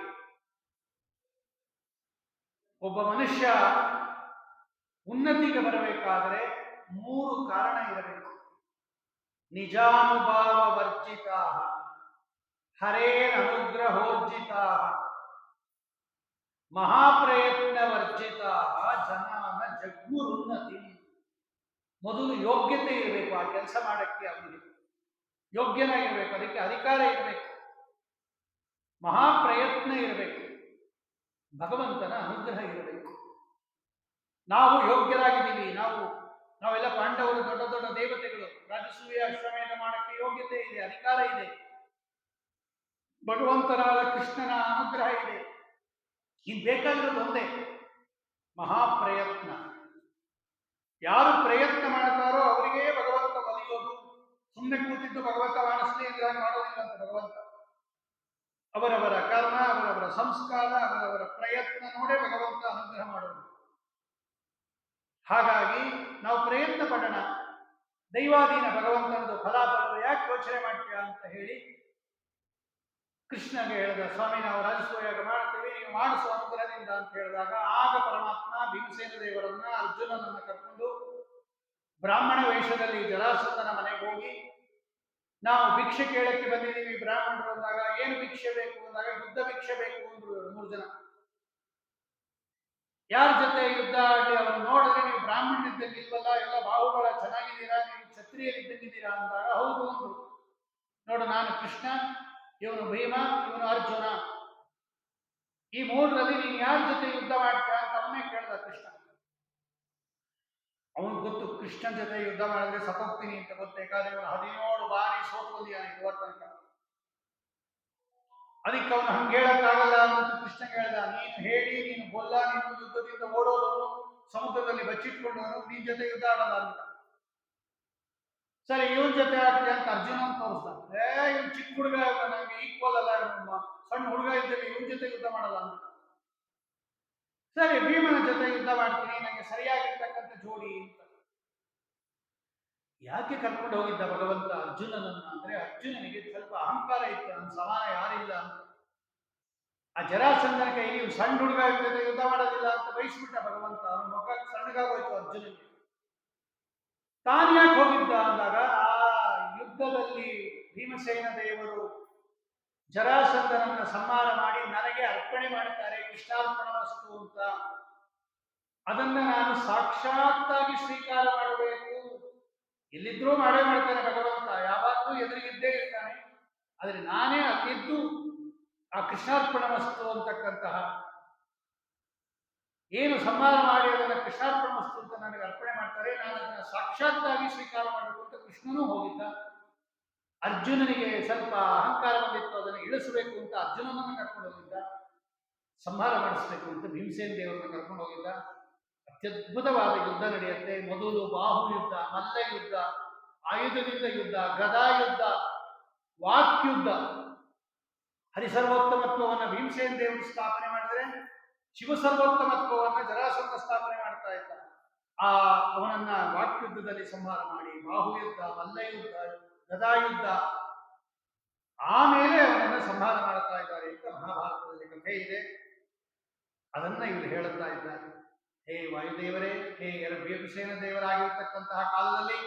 ಒಬ್ಬ ಮನುಷ್ಯ ಉನ್ನತಿಗೆ ಬರಬೇಕಾದರೆ 3 ಕಾರಣ ಇರಬೇಕು. ನಿಜಾನುಭಾವ ವರ್ಜಿತ, ಹರೇನ ಅನುಗ್ರಹೋರ್ಜಿತ, ಮಹಾಪ್ರಯತ್ನ ವರ್ಜಿತ ಜನಾನ ಜಗ್ಗುರುನ್ನತಿ. ಮೊದಲು ಯೋಗ್ಯತೆ ಇರಬೇಕು, ಆ ಕೆಲಸ ಮಾಡಕ್ಕೆ ಅವನಿಗೆ ಯೋಗ್ಯನಾಗಿರ್ಬೇಕು, ಅದಕ್ಕೆ ಅಧಿಕಾರ ಇರಬೇಕು, ಮಹಾಪ್ರಯತ್ನ ಇರಬೇಕು, ಭಗವಂತನ ಅನುಗ್ರಹ ಇರಬೇಕು. ನಾವು ಯೋಗ್ಯರಾಗಿದ್ದೀವಿ. ನಾವೆಲ್ಲ ಪಾಂಡವರು ದೊಡ್ಡ ದೊಡ್ಡ ದೇವತೆಗಳು. ರಾಜಸೂಯ ಅಶ್ವಮೇಧ ಮಾಡಕ್ಕೆ ಯೋಗ್ಯತೆ ಇದೆ, ಅಧಿಕಾರ ಇದೆ, ಭಗವಂತನಾದ ಕೃಷ್ಣನ ಅನುಗ್ರಹ ಇದೆ. ಇನ್ ಬೇಕಾಗಿರೋದು ಒಂದೇ, ಮಹಾಪ್ರಯತ್ನ. ಯಾರು ಪ್ರಯತ್ನ ಮಾಡ್ತಾರೋ ಅವರಿಗೆ ಭಗವಂತ ಒಲಿಯೋದು. ಸುಮ್ಮನೆ ಕೂತಿದ್ದು ಭಗವಂತ ಮಾಡಿಸ್ಲಿ ಅಂದ್ರೆ ಮಾಡೋದಿಲ್ಲ ಅಂತ ಭಗವಂತ. ಅವರವರ ಕರ್ಮ, ಅವರವರ ಸಂಸ್ಕಾರ, ಅವರವರ ಪ್ರಯತ್ನ ನೋಡೇ ಭಗವಂತ ಅನುಗ್ರಹ ಮಾಡೋದು. ಹಾಗಾಗಿ ನಾವು ಪ್ರಯತ್ನ ಪಡೋಣ. ದೈವಾಧೀನ ಭಗವಂತನದು ಫಲಾಫಲ ಯಾಕೆ ಯೋಚನೆ ಮಾಡ್ತೀಯ ಅಂತ ಹೇಳಿ ಕೃಷ್ಣಗೆ ಹೇಳಿದ, ಸ್ವಾಮಿ, ನಾವು ರಾಜಸೂಯಾಗ ಮಾಡ್ತೀವಿ, ನೀವು ಮಾಡಿಸುವ ಅನುಗ್ರಹದಿಂದ ಅಂತ ಹೇಳಿದಾಗ, ಆಗ ಪರಮಾತ್ಮ ಭೀಮಸೇನ ದೇವರನ್ನ, ಅರ್ಜುನನನ್ನ ಕರ್ಕೊಂಡು ಬ್ರಾಹ್ಮಣ ವೇಷದಲ್ಲಿ ಜರಾಸಂಧನ ಮನೆಗೆ ಹೋಗಿ, ನಾವು ಭಿಕ್ಷೆ ಕೇಳಕ್ಕೆ ಬಂದಿದ್ದೀವಿ ಬ್ರಾಹ್ಮಣರು ಅಂದಾಗ, ಏನು ಭಿಕ್ಷೆ ಬೇಕು ಅಂದಾಗ, ಯುದ್ಧ ಭಿಕ್ಷೆ ಬೇಕು ಅಂದ್ರು 3 ಜನ. ಯಾರ ಜೊತೆ ಯುದ್ಧ ಆಡಿ ಅವನು ನೋಡಿದ್ರೆ, ನೀವು ಬ್ರಾಹ್ಮಣರಿದ್ದಂಗೆ ಇಲ್ವಲ್ಲ, ಎಲ್ಲ ಬಾಹುಬಲ ಚೆನ್ನಾಗಿದ್ದೀರಾ, ನೀವು ಕ್ಷತ್ರಿಯರಿದ್ದಂಗಿದ್ದೀರಾ ಅಂದಾಗ, ಹೌದು ಅಂದ್ರು. ನೋಡು, ನಾನು ಕೃಷ್ಣ, ಇವನು ಭೀಮ, ಇವನು ಅರ್ಜುನ, ಈ 3ರಲ್ಲಿ ನೀನು ಯಾರ ಜೊತೆ ಯುದ್ಧ ಮಾಡ್ತೀಯ ಅಂತ ಅವನ್ನೇ ಕೇಳ್ದ ಕೃಷ್ಣ. ಅವನು ಗೊತ್ತು, ಕೃಷ್ಣನ ಜೊತೆ ಯುದ್ಧ ಮಾಡಿದ್ರೆ ಸತ್ತೋಗ್ತೀನಿ ಅಂತ ಗೊತ್ತು. ಯಾಕಂದ್ರೆ ಇವನು 17 ಬಾರಿ ಸೋತು ಬಂದಿಯಾನೆ ಇದುವರ ತನಕ. ಅದಕ್ಕೆ ಅವನು ಹಂಗೆ ಹೇಳಕ್ಕಾಗಲ್ಲ ಅಂತ ಕೃಷ್ಣ ಹೇಳ್ದ, ನೀನು ಹೇಳಿ ನೀನು ಗೊಲ್ಲ, ನೀನು ಯುದ್ಧದಿಂದ ಓಡೋದವನು, ಸಮುದ್ರದಲ್ಲಿ ಬಚ್ಚಿಟ್ಕೊಂಡವನು, ನಿನ್ ಜೊತೆ ಯುದ್ಧ ಆಡಲ್ಲ ಅಂತ. ಸರಿ, ಇವನ್ ಜೊತೆ ಆಡ್ತೀಯ ಅಂತ ಅರ್ಜುನ ತೋರಿಸ್ದ. ಇವ್ ಚಿಕ್ಕ ಹುಡುಗ, ನಂಗೆ ಈಕ್ವಲ್ ಅಲ್ಲ, ಸಣ್ಣ ಹುಡುಗ ಇದ್ದಲ್ಲಿ ಇವನ್ ಜೊತೆ ಯುದ್ಧ ಮಾಡಲ್ಲ ಅಂತ. ಸರಿ, ಭೀಮನ ಜೊತೆ ಯುದ್ಧ ಮಾಡ್ತೀನಿ, ನಂಗೆ ಸರಿಯಾಗಿರ್ತಕ್ಕಂಥ ಜೋಡಿ ಅಂತ. ಯಾಕೆ ಕರ್ಕೊಂಡು ಹೋಗಿದ್ದ ಭಗವಂತ ಅರ್ಜುನನನ್ನ ಅಂದ್ರೆ, ಅರ್ಜುನನಿಗೆ ಸ್ವಲ್ಪ ಅಹಂಕಾರ ಇತ್ತು, ನನ್ನ ಸಮಾನ ಯಾರಿಲ್ಲ ಅಂತ. ಆ ಜರಾಸಂಧನ ಕೈಲಿ ಸಣ್ಣ ಹುಡುಗ ಜೊತೆ ಯುದ್ಧ ಮಾಡೋದಿಲ್ಲ ಅಂತ ಬಯಸ್ಬಿಟ್ಟ ಭಗವಂತ. ಅವನ ಮುಖ ಸಣ್ಣಗಾಗೋಯ್ತು ಅರ್ಜುನನಿಗೆ. ತಾನು ಯಾಕೆ ಹೋಗಿದ್ದ ಅಂದಾಗ, ಆ ಯುದ್ಧದಲ್ಲಿ ಭೀಮಸೇನ ದೇವರು ಜರಾಸಂಧನನ್ನ ಸಂಹಾರ ಮಾಡಿ ನನಗೆ ಅರ್ಪಣೆ ಮಾಡ್ತಾರೆ, ಕೃಷ್ಣಾರ್ಪಣ ವಸ್ತು ಅಂತ. ಅದನ್ನ ನಾನು ಸಾಕ್ಷಾತ್ತಾಗಿ ಸ್ವೀಕಾರ ಮಾಡಬೇಕು. ಎಲ್ಲಿದ್ರೂ ಮಾಡೇ ಮಾಡ್ತಾನೆ ಭಗವಂತ, ಯಾವಾಗಲೂ ಎದುರಿಗಿದ್ದೇ ಇರ್ತಾನೆ. ಆದರೆ ನಾನೇ ಅಲ್ಲಿದ್ದು ಆ ಕೃಷ್ಣಾರ್ಪಣ ವಸ್ತು ಅಂತಕ್ಕಂತಹ ಏನು ಸಂಹಾರ ಮಾಡಿ ಅದನ್ನು ಕೃಷ್ಣಾರ್ಪಣ ವಸ್ತು ಅಂತ ನನಗೆ ಅರ್ಪಣೆ ಮಾಡ್ತಾರೆ, ನಾನು ಅದನ್ನು ಸಾಕ್ಷಾತ್ತಾಗಿ ಸ್ವೀಕಾರ ಮಾಡಬೇಕು ಅಂತ ಕೃಷ್ಣನೂ ಹೋಗಿದ್ದ. ಅರ್ಜುನನಿಗೆ ಸ್ವಲ್ಪ ಅಹಂಕಾರ ಬಂದಿತ್ತು, ಅದನ್ನು ಇಳಿಸಬೇಕು ಅಂತ ಅರ್ಜುನನನ್ನು ಕರ್ಕೊಂಡು ಹೋಗಿದ್ದ. ಸಂಹಾರ ಮಾಡಿಸ್ಬೇಕು ಅಂತ ಭೀಮಸೇನ ದೇವರನ್ನ ಕರ್ಕೊಂಡು ಹೋಗಿದ್ದ. ಅತ್ಯದ್ಭುತವಾದ ಯುದ್ಧ ನಡೆಯುತ್ತೆ. ಮೊದಲು ಬಾಹು ಯುದ್ಧ, ಮಲ್ಲ ಯುದ್ಧ, ಆಯುಧದಿಂದ ಯುದ್ಧ, ಗದಾ ಯುದ್ಧ, ವಾಕ್ಯುದ್ಧ. ಹರಿಸರ್ವೋತ್ತಮತ್ವವನ್ನು ಭೀಮಸೇನ ದೇವರು ಸ್ಥಾಪನೆ ಮಾಡಿದ್ರೆ, ಶಿವಸರ್ವೋತ್ತಮತ್ವವನ್ನು ಜರಾಸಂಧ ಸ್ಥಾಪನೆ ಮಾಡ್ತಾ ಇದ್ದ. ಅವನನ್ನ ವಾಕ್ಯುದ್ಧದಲ್ಲಿ ಸಂಹಾರ ಮಾಡಿ, ಬಾಹುಯುದ್ಧ, ಮಲ್ಲಯುದ್ಧ, ಗದಾಯುದ್ಧ, ಆಮೇಲೆ ಅವನನ್ನು ಸಂಹಾರ ಮಾಡ್ತಾ ಇದ್ದಾರೆ ಅಂತ ಮಹಾಭಾರತದಲ್ಲಿ ಕಥೆ ಇದೆ. ಅದನ್ನ ಇವರು ಹೇಳುತ್ತಾ ಇದ್ದಾರೆ. ಹೇ ವಾಯುದೇವರೇ, ಹೇ ಭೀಮಸೇನ ದೇವರಾಗಿರ್ತಕ್ಕಂತಹ ಕಾಲದಲ್ಲಿ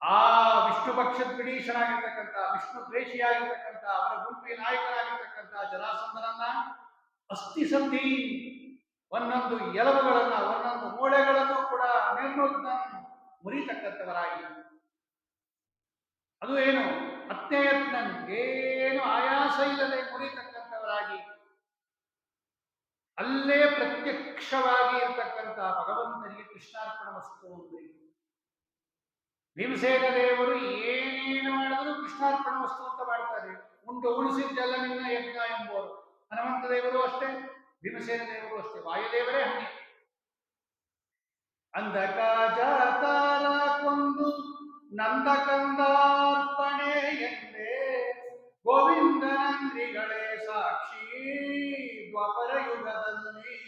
ಆ ವಿಷ್ಣು ಪಕ್ಷದ್ವಿಡೀಶನಾಗಿರ್ತಕ್ಕಂಥ, ವಿಷ್ಣು ದ್ವೇಷಿಯಾಗಿರ್ತಕ್ಕಂಥ, ಅವರ ಗುಂಪಿನ ನಾಯಕನಾಗಿರ್ತಕ್ಕಂಥ ಜರಾಸಂಧನನ್ನ ಅಸ್ಥಿ ಸಂಧಿ, ಒಂದೊಂದು ಎಲುಬುಗಳನ್ನ, ಒಂದೊಂದು ಮೂಳೆಗಳನ್ನು ಕೂಡ ಮುರಿತಕ್ಕಂಥವರಾಗಿ, ಅದು ಏನು ಅತ್ಯಯತ್ನನ್, ಏನು ಆಯಾಸ ಇಲ್ಲದೆ ಮುರಿತಕ್ಕಂಥವರಾಗಿ, ಅಲ್ಲೇ ಪ್ರತ್ಯಕ್ಷವಾಗಿ ಇರ್ತಕ್ಕಂಥ ಭಗವಂತನಿಗೆ ಕೃಷ್ಣಾರ್ಪಣ ವಸ್ತು ಅಂದ್ರೆ. ಭೀಮಸೇನ ದೇವರು ಏನೇನು ಮಾಡಿದ್ರು ಕೃಷ್ಣಾರ್ಪಣ ವಸ್ತು ಅಂತ ಮಾಡ್ತಾರೆ. ಉಂಡು ಉಳಿಸಿದ್ದೆಲ್ಲ ನಿನ್ನ ಯಜ್ಞ ಎಂಬುವರು. ಹನುಮಂತ ದೇವರು ಅಷ್ಟೇ, ಭೀಮಸೇನ ದೇವರು ಅಷ್ಟೇ, ವಾಯುದೇವರೇ ಹಂಗೆ. ಅಂಧಕ ಜಾತಾರ ಕೊಂದು ನಂದಕಂದಾರ್ಪಣೆ ಎಂದೇ ಗೋವಿಂದನಂದ್ರಿಗಳೇ ಸಾಕ್ಷಿ ದ್ವಾಪರ ಯುಗದಲ್ಲಿ.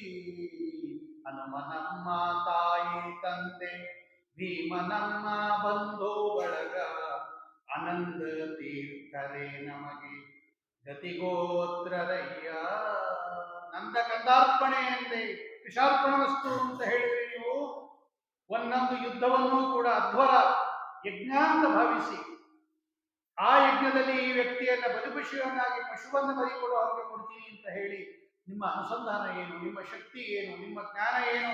ಹನುಮನಮ್ಮ ತಾಯಿ ತಂದೆ, ಭೀಮನಮ್ಮ ಬಂಧು ಬಳಗ, ಆನಂದ ತೀರ್ಥರೇ ನಮಗೆ ಗತಿಗೋತ್ರರಯ್ಯ. ನಂದಕಂದಾರ್ಪಣೆ ಎಂದೇ ಕೃಷ್ಣಾರ್ಪಣ ವಸ್ತು ಅಂತ ಹೇಳಿದ್ರೆ ನೀವು ಒಂದೊಂದು ಯುದ್ಧವನ್ನು ಕೂಡ ಅಧ್ವರ ಯಜ್ಞ ಅಂತ ಭಾವಿಸಿ, ಆ ಯಜ್ಞದಲ್ಲಿ ಈ ವ್ಯಕ್ತಿಯನ್ನ ಬಲಿಪಶುವನ್ನಾಗಿ, ಪಶುವನ್ನು ಬಲಿ ಕೊಡುವ ಹಾಗೆ ಕೊಡ್ತೀನಿ ಅಂತ ಹೇಳಿ, ನಿಮ್ಮ ಅನುಸಂಧಾನ ಏನು, ನಿಮ್ಮ ಶಕ್ತಿ ಏನು, ನಿಮ್ಮ ಜ್ಞಾನ ಏನು,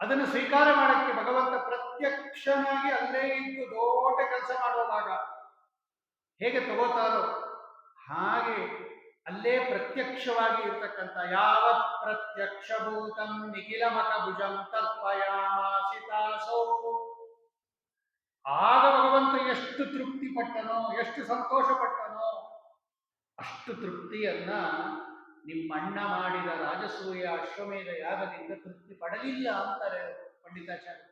ಅದನ್ನು ಸ್ವೀಕಾರ ಮಾಡಕ್ಕೆ ಭಗವಂತ ಪ್ರತ್ಯಕ್ಷನಾಗಿ ಅಲ್ಲೇ ಇದ್ದು ದೊಡ್ಡ ಕೆಲಸ ಮಾಡುವಾಗ ಹೇಗೆ ತಗೋತಾರೋ ಹಾಗೆ ಅಲ್ಲೇ ಪ್ರತ್ಯಕ್ಷವಾಗಿ ಇರ್ತಕ್ಕಂಥ ಯಾವ ಪ್ರತ್ಯಕ್ಷಭೂತಂ ನಿಖಿಲಮಕ ಭುಜಂ ತರ್ಪಯಾಮಾಸಿತಾಸೋ. ಆಗ ಭಗವಂತ ಎಷ್ಟು ತೃಪ್ತಿ ಪಟ್ಟನೋ, ಎಷ್ಟು ಸಂತೋಷ ಪಟ್ಟನೋ, ಅಷ್ಟು ತೃಪ್ತಿಯನ್ನ ನಿಮ್ಮಣ್ಣ ಮಾಡಿದ ರಾಜಸೂಯ ಅಶ್ವಮೇಧ ಯಾಗದಿಂದ ತೃಪ್ತಿ ಪಡಲಿಲ್ಲ ಅಂತಾರೆ ಪಂಡಿತಾಚಾರ್ಯ.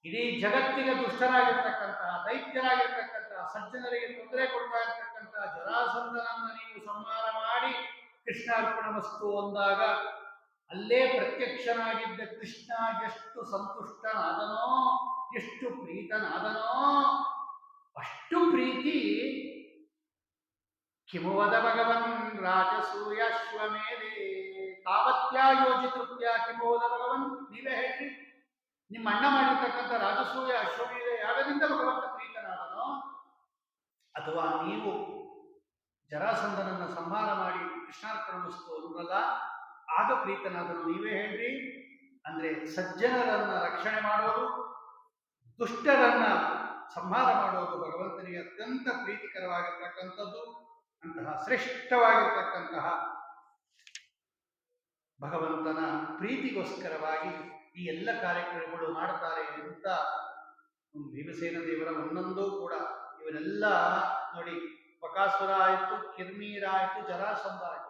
ಇಡೀ ಜಗತ್ತಿಗೆ ದುಷ್ಟರಾಗಿರ್ತಕ್ಕಂತಹ, ದೈತ್ಯರಾಗಿರ್ತಕ್ಕಂತಹ, ಸಜ್ಜನರಿಗೆ ತೊಂದರೆ ಕೊಡ್ತಾ ಇರ್ತಕ್ಕಂತಹ ಜರಾಸಂಧನನ್ನು ನೀವು ಸಂಹಾರ ಮಾಡಿ ಕೃಷ್ಣಾರ್ಪಣ ವಸ್ತು ಅಂದಾಗ ಅಲ್ಲೇ ಪ್ರತ್ಯಕ್ಷನಾಗಿದ್ದ ಕೃಷ್ಣ ಎಷ್ಟು ಸಂತುಷ್ಟನಾದನೋ, ಎಷ್ಟು ಪ್ರೀತನಾದನೋ, ಅಷ್ಟು ಪ್ರೀತಿ ಕಿಮುವದ ಭಗವನ್ ರಾಜಸೂಯಾಶ್ವಮೇಧೆ ತಾವತ್ಯಾಯೋಜಿತೃತ್ಯ ಕಿಮುವದ ಭಗವನ್. ನೀವೇ ಹೇಳ್ರಿ, ನಿಮ್ಮ ಅಣ್ಣ ಮಾಡಿರ್ತಕ್ಕಂಥ ರಾಜಸೂಯ ಅಶ್ವಮೇಧ ಯಾಗದಿಂದ ಭಗವಂತ ಪ್ರೀತನಾದನೋ, ಅಥವಾ ನೀವು ಜರಾಸಂಧನನ್ನ ಸಂಹಾರ ಮಾಡಿ ಕೃಷ್ಣಾರ್ಪಣ ವಸ್ತು ಅನ್ನಲ್ಲ ಆಗ ಪ್ರೀತನಾದನು, ನೀವೇ ಹೇಳ್ರಿ. ಅಂದ್ರೆ ಸಜ್ಜನರನ್ನ ರಕ್ಷಣೆ ಮಾಡೋದು, ದುಷ್ಟರನ್ನ ಸಂಹಾರ ಮಾಡೋದು ಭಗವಂತನಿಗೆ ಅತ್ಯಂತ ಪ್ರೀತಿಕರವಾಗಿರ್ತಕ್ಕಂಥದ್ದು. ಅಂತಹ ಶ್ರೇಷ್ಠವಾಗಿರ್ತಕ್ಕಂತಹ ಭಗವಂತನ ಪ್ರೀತಿಗೋಸ್ಕರವಾಗಿ ಈ ಎಲ್ಲ ಕಾರ್ಯಕ್ರಮಗಳು ಮಾಡ್ತಾರೆ ಅಂತ ಭೀಮಸೇನ ದೇವರ ಒಂದೊಂದೂ ಕೂಡ ಇವರೆಲ್ಲ ನೋಡಿ. ಬಕಾಸುರ ಆಯಿತು, ಕಿರ್ಮೀರ ಆಯಿತು, ಜರಾಸಂಧ ಆಯಿತು.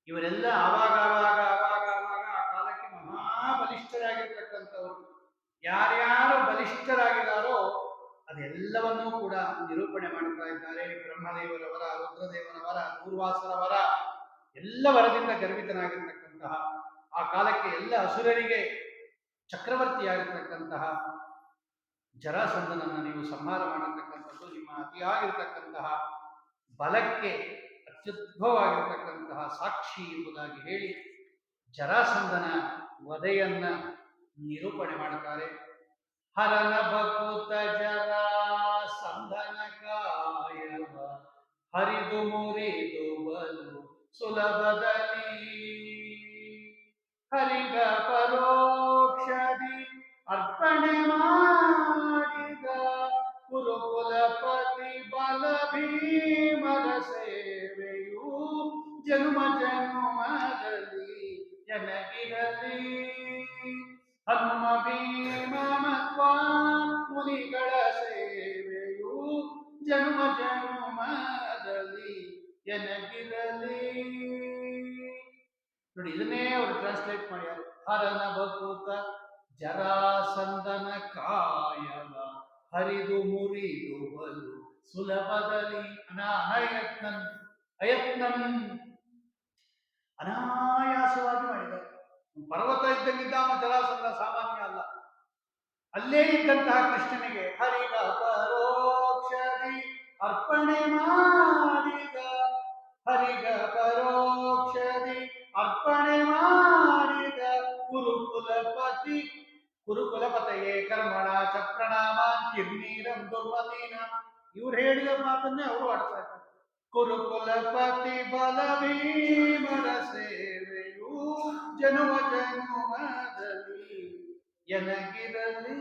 ಇವರೆಲ್ಲ ಆವಾಗ ಆ ಕಾಲಕ್ಕೆ ಮಹಾಬಲಿಷ್ಠರಾಗಿರ್ತಕ್ಕಂಥವ್ರು. ಯಾರ್ಯಾರು ಬಲಿಷ್ಠರಾಗಿದ್ದಾರೋ ಅದೆಲ್ಲವನ್ನೂ ಕೂಡ ನಿರೂಪಣೆ ಮಾಡ್ತಾ ಇದ್ದಾರೆ. ಬ್ರಹ್ಮದೇವರವರ, ರುದ್ರದೇವನವರ, ದೂರ್ವಾಸರವರ ಎಲ್ಲ ವರದಿಂದ ಗರ್ವಿತನಾಗಿರ್ತಕ್ಕಂತಹ, ಆ ಕಾಲಕ್ಕೆ ಎಲ್ಲ ಅಸುರರಿಗೆ ಚಕ್ರವರ್ತಿಯಾಗಿರ್ತಕ್ಕಂತಹ ಜರಾಸಂಧನನ್ನು ನೀವು ಸಂಹಾರ ಮಾಡಿರ್ತಕ್ಕಂಥದ್ದು ನಿಮ್ಮ ಅತಿಯಾಗಿರ್ತಕ್ಕಂತಹ ಬಲಕ್ಕೆ ಅತ್ಯದ್ಭುತವಾಗಿರ್ತಕ್ಕಂತಹ ಸಾಕ್ಷಿ ಎಂಬುದಾಗಿ ಹೇಳಿ ಜರಾಸಂಧನ ವಧೆಯನ್ನ ನಿರೂಪಣೆ ಮಾಡುತ್ತಾರೆ. ಹರನ ಭಕುತ ಜರಾಸಂಧನ ಕಾಯವ ಹರಿದು ಮುರಿದು ಬಲು ಸುಲಭದಲ್ಲಿ ಹರಿಗ ಪರೋಕ್ಷದಿ ಅರ್ಪಣೆ ಮಾಡಿದ ಕುರುಕುಲಪತಿ ಬಲ ಭೀಮರ ಸೇವೆಯು ಜನ್ಮ ಜನ್ಮದಲ್ಲಿ ಜನಗಿರಲಿ. ಹನುಮ ಭೀಮ ಮತ್ವ ಮುನಿಗಳ ಸೇವೆಯು ಜನ್ಮ ಜನ್ಮದಲ್ಲಿ ಜನಗಿರಲಿ. ನೋಡಿ, ಇದನ್ನೇ ಅವರು ಟ್ರಾನ್ಸ್ಲೇಟ್ ಮಾಡ್ಯಾರ. ಹರನ ಭಕುತ ಜರಾಸಂಧನ ಕಾಯವ ಹರಿದು ಮುರಿದು ಬಲು ಸುಲಭದಲ್ಲಿ ಅನಾಯಾಸವಾಗಿ ಮಾಡಿದ್ದಾರೆ. ಪರ್ವತ ಇದ್ದಂಗಿದ್ದ ಜರಾಸಂಧ ಸಾಮಾನ್ಯ ಅಲ್ಲ. ಅಲ್ಲೇ ಇದ್ದಂತಹ ಕೃಷ್ಣನಿಗೆ ಹರಿಗ ಪರೋಕ್ಷದಿ ಅರ್ಪಣೆ ಮಾಡಿದ, ಹರಿಗ ಪರೋಕ್ಷದಿ ಅರ್ಪಣೆ ಮಾಡಿದ ಕುರುಕುಲಪತೆಯೇ ಕರ್ಮಣ ಚ ಪ್ರಣಾಮ ಕಿರ್ನೀರಂ ದುರ್ಮತೀನ. ಇವ್ರು ಹೇಳಿದ ಮಾತನ್ನೇ ಅವರು ಆಡ್ತಾ ಇದ್ದಾರೆ. ಕುರುಕುಲಪತಿ ಬಲ ಭೀಮರ ಸೇವೆಯು ಜನ್ಮ ಜನ್ಮದಲ್ಲಿ ಎನಗಿರಲಿ.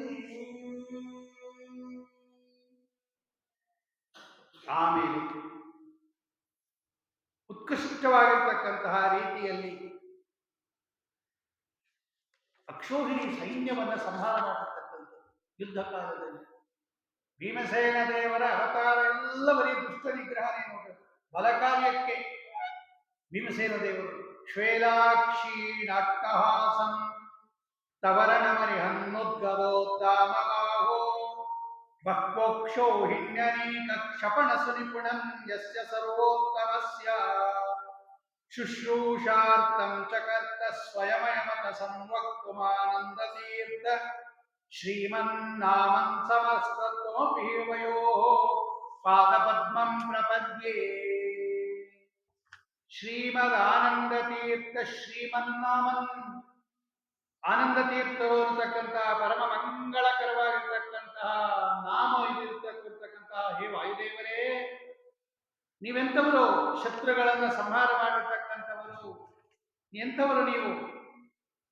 ಆಮೇಲೆ ಉತ್ಕೃಷ್ಟವಾಗಿರ್ತಕ್ಕಂತಹ ರೀತಿಯಲ್ಲಿ ಅಕ್ಷೋಹಿಣಿ ಸೈನ್ಯವನ್ನು ಸಂಹಾರ ಮಾಡತಕ್ಕಂಥ ಯುದ್ಧ ಕಾಲದಲ್ಲಿ ಭೀಮಸೇನ ದೇವರ ಅವತಾರ ಎಲ್ಲ ಬರೀ ದುಷ್ಟ ನಿಗ್ರಹನೇ ನೋಡ್ರಿ. ಬಲಕಾರ್ಯಕ್ಕೆ ಭೀಮಸೇನ ದೇವರು ಶ್ವೇಲಾಕ್ಷೀಣಾಟ್ಟಹಾಸಂ ತವರಣಮರಿಹನ್ನುದ್ಗವೋದ್ದಾಮಬಾಹೋ ಬಹ್ವೋಕ್ಷೋಹಿಣ್ಯನೀಕ ಕ್ಷಪಣ ಸುನಿಪುಣಂ ಯಸ್ಯ ಸರ್ವೋತ್ತಮಸ್ಯ ಶುಶ್ರೂಷಾರ್ಥಂ ಚಕರ್ತ ಸ್ವಯಮಯಮತ ಸಂವಕ್ತುಮಾನಂದತೀರ್ಥ ಶ್ರೀಮನ್ನಾಮಂ ಸಮಸ್ತತೋಪಿ ವಯೋಃ ಪಾದಪದ್ಮಂ ಪ್ರಪದ್ಯೆ. ಶ್ರೀಮದಾನಂದತೀರ್ಥ ಶ್ರೀಮನ್ನಾಮನ್, ಆನಂದತೀರ್ಥರು ಅಂತಕ್ಕಂತಹ ಪರಮ ಮಂಗಳಕರವಾಗಿರ್ತಕ್ಕಂತಹ ನಾಮ ಇದಿರ್ತಕ್ಕಂತಹ ಹೇ ವಾಯುದೇವರೇ, ನೀವೆಂಥವರು? ಶತ್ರುಗಳನ್ನು ಸಂಹಾರ ಮಾಡಿರ್ತಕ್ಕಂಥವರು. ಎಂಥವರು ನೀವು?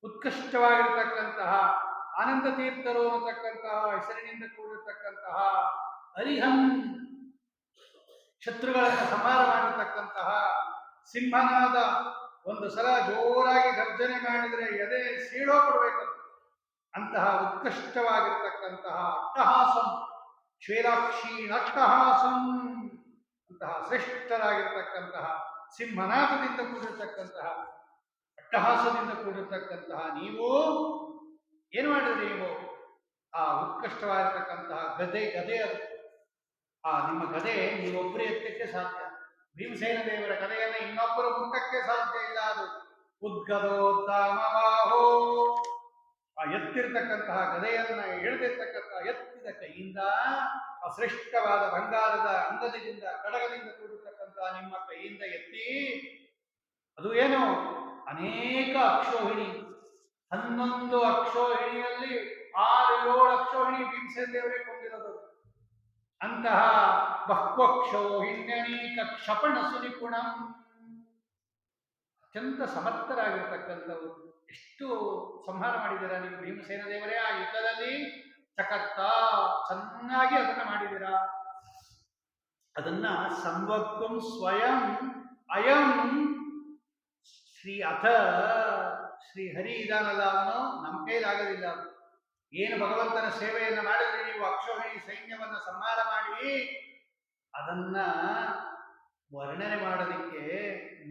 ಉತ್ಕೃಷ್ಟವಾಗಿರ್ತಕ್ಕಂತಹ ಆನಂದ ತೀರ್ಥರು ಅನ್ನತಕ್ಕಂತಹ ಹೆಸರಿನಿಂದ ಕೂಡಿರ್ತಕ್ಕಂತಹ ಹರಿಹಂ, ಶತ್ರುಗಳನ್ನು ಸಂಹಾರ ಮಾಡಿರ್ತಕ್ಕಂತಹ ಸಿಂಹನಾದ. ಒಂದು ಸಲ ಜೋರಾಗಿ ಗರ್ಜನೆ ಮಾಡಿದರೆ ಎದೆ ಸೀಳೋಗ್ಬಿಡ್ಬೇಕು ಅಂತಹ ಉತ್ಕೃಷ್ಟವಾಗಿರ್ತಕ್ಕಂತಹ ಅಟ್ಟಹಾಸಂ, ಶ್ವೇಲಾಕ್ಷಿ ಅಟ್ಟಹಾಸಂ ಅಂತಹ ಶ್ರೇಷ್ಠರಾಗಿರ್ತಕ್ಕಂತಹ ಸಿಂಹನಾದದಿಂದ ಕೂಡಿರ್ತಕ್ಕಂತಹ ಅಟ್ಟಹಾಸದಿಂದ ಕೂಡಿರ್ತಕ್ಕಂತಹ ನೀವು ಏನು ಮಾಡಿದ್ರಿ? ನೀವು ಆ ಉತ್ಕೃಷ್ಟವಾಗಿರ್ತಕ್ಕಂತಹ ಗದೆ ಅದು. ಆ ನಿಮ್ಮ ಗದೆ ನೀವೊಬ್ಬರೇ ಎತ್ತಕ್ಕೆ ಸಾಧ್ಯ. ಭೀಮಸೇನ ದೇವರ ಗದೆಯನ್ನು ಇನ್ನೊಬ್ಬರು ಮುಟ್ಟಕ್ಕೆ ಸಾಧ್ಯ ಇಲ್ಲ. ಅದು ಉದ್ಗದೋದ್ದಾಮಬಾಹೋ, ಆ ಎತ್ತಿರ್ತಕ್ಕಂತಹ ಗದೆಯನ್ನ ಎಳೆದಿರ್ತಕ್ಕಂತಹ ಎತ್ತಿದ ಕೈಯಿಂದ ಆ ಶ್ರೇಷ್ಠವಾದ ಬಂಗಾರದ ಅಂಗದಿಂದ ಕಡಗದಿಂದ ಕೂಡಿರ್ತಕ್ಕಂತಹ ನಿಮ್ಮ ಕೈಯಿಂದ ಎತ್ತಿ, ಅದು ಏನು ಅನೇಕ ಅಕ್ಷೋಹಿಣಿ, 11 ಅಕ್ಷೋಹಿಣಿಯಲ್ಲಿ 6-7 ಅಕ್ಷೋಹಿಣಿ ಭೀಮಸೇನ ದೇವರೇ ಕೊಂದಿರೋದು. ಅಂತಹ ಬಹ್ವಕ್ಷೋಹಿಣ್ಯನೀಕ ಕ್ಷಪಣ ಸುನಿಪುಣಂ, ಅತ್ಯಂತ ಸಮರ್ಥರಾಗಿರ್ತಕ್ಕಂಥವ್ರು. ಎಷ್ಟು ಸಂಹಾರ ಮಾಡಿದ್ದೀರಾ ನೀವು ಭೀಮಸೇನ ದೇವರೇ ಆ ಯುದ್ಧದಲ್ಲಿ. ಚಕರ್ತ, ಚೆನ್ನಾಗಿ ಅದನ್ನ ಮಾಡಿದ್ದೀರಾ. ಅದನ್ನ ಸಂವಕ್ತುಂ ಸ್ವಯಂ ಅಯಂ ಶ್ರೀ ಹರಿ ಇದಾನಲ್ಲ, ಅವನು ನಮ್ಮ ಕೈಲಾಗೋದಿಲ್ಲ. ಏನು ಭಗವಂತನ ಸೇವೆಯನ್ನು ಮಾಡಿದ್ರೆ ನೀವು ಅಕ್ಷೋಹಿಣಿ ಸೈನ್ಯವನ್ನು ಸಂಹಾರ ಮಾಡಿ ಅದನ್ನ ವರ್ಣನೆ ಮಾಡೋದಕ್ಕೆ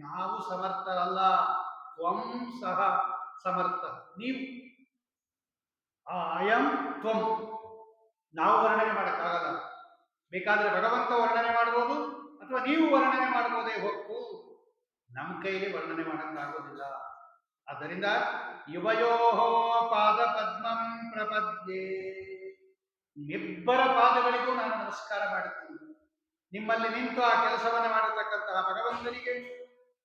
ನಾವು ಸಮರ್ಥರಲ್ಲ. ತ್ವಂ ಸಹ ಸಮರ್ಥ, ನೀವು. ಅಯಂ ತ್ವಂ ನಾವು ವರ್ಣನೆ ಮಾಡೋಕ್ಕಾಗಲ್ಲ. ಬೇಕಾದ್ರೆ ಭಗವಂತ ವರ್ಣನೆ ಮಾಡ್ಬೋದು ಅಥವಾ ನೀವು ವರ್ಣನೆ ಮಾಡ್ಬೋದೇ ಹೊತ್ತು ನಮ್ಮ ಕೈಲಿ ವರ್ಣನೆ ಮಾಡೋಕ್ಕಾಗೋದಿಲ್ಲ. ಆದ್ದರಿಂದ ಯುವಯೋ ಪಾದ ಪದ್ಮಂ ಪ್ರಪದ್ಯೆ, ನಿಮ್ಮಿಬ್ಬರ ಪಾದಗಳಿಗೂ ನಾನು ನಮಸ್ಕಾರ ಮಾಡುತ್ತೀನಿ. ನಿಮ್ಮಲ್ಲಿ ನಿಂತು ಆ ಕೆಲಸವನ್ನು ಮಾಡತಕ್ಕಂತಹ ಭಗವಂತನಿಗೆ,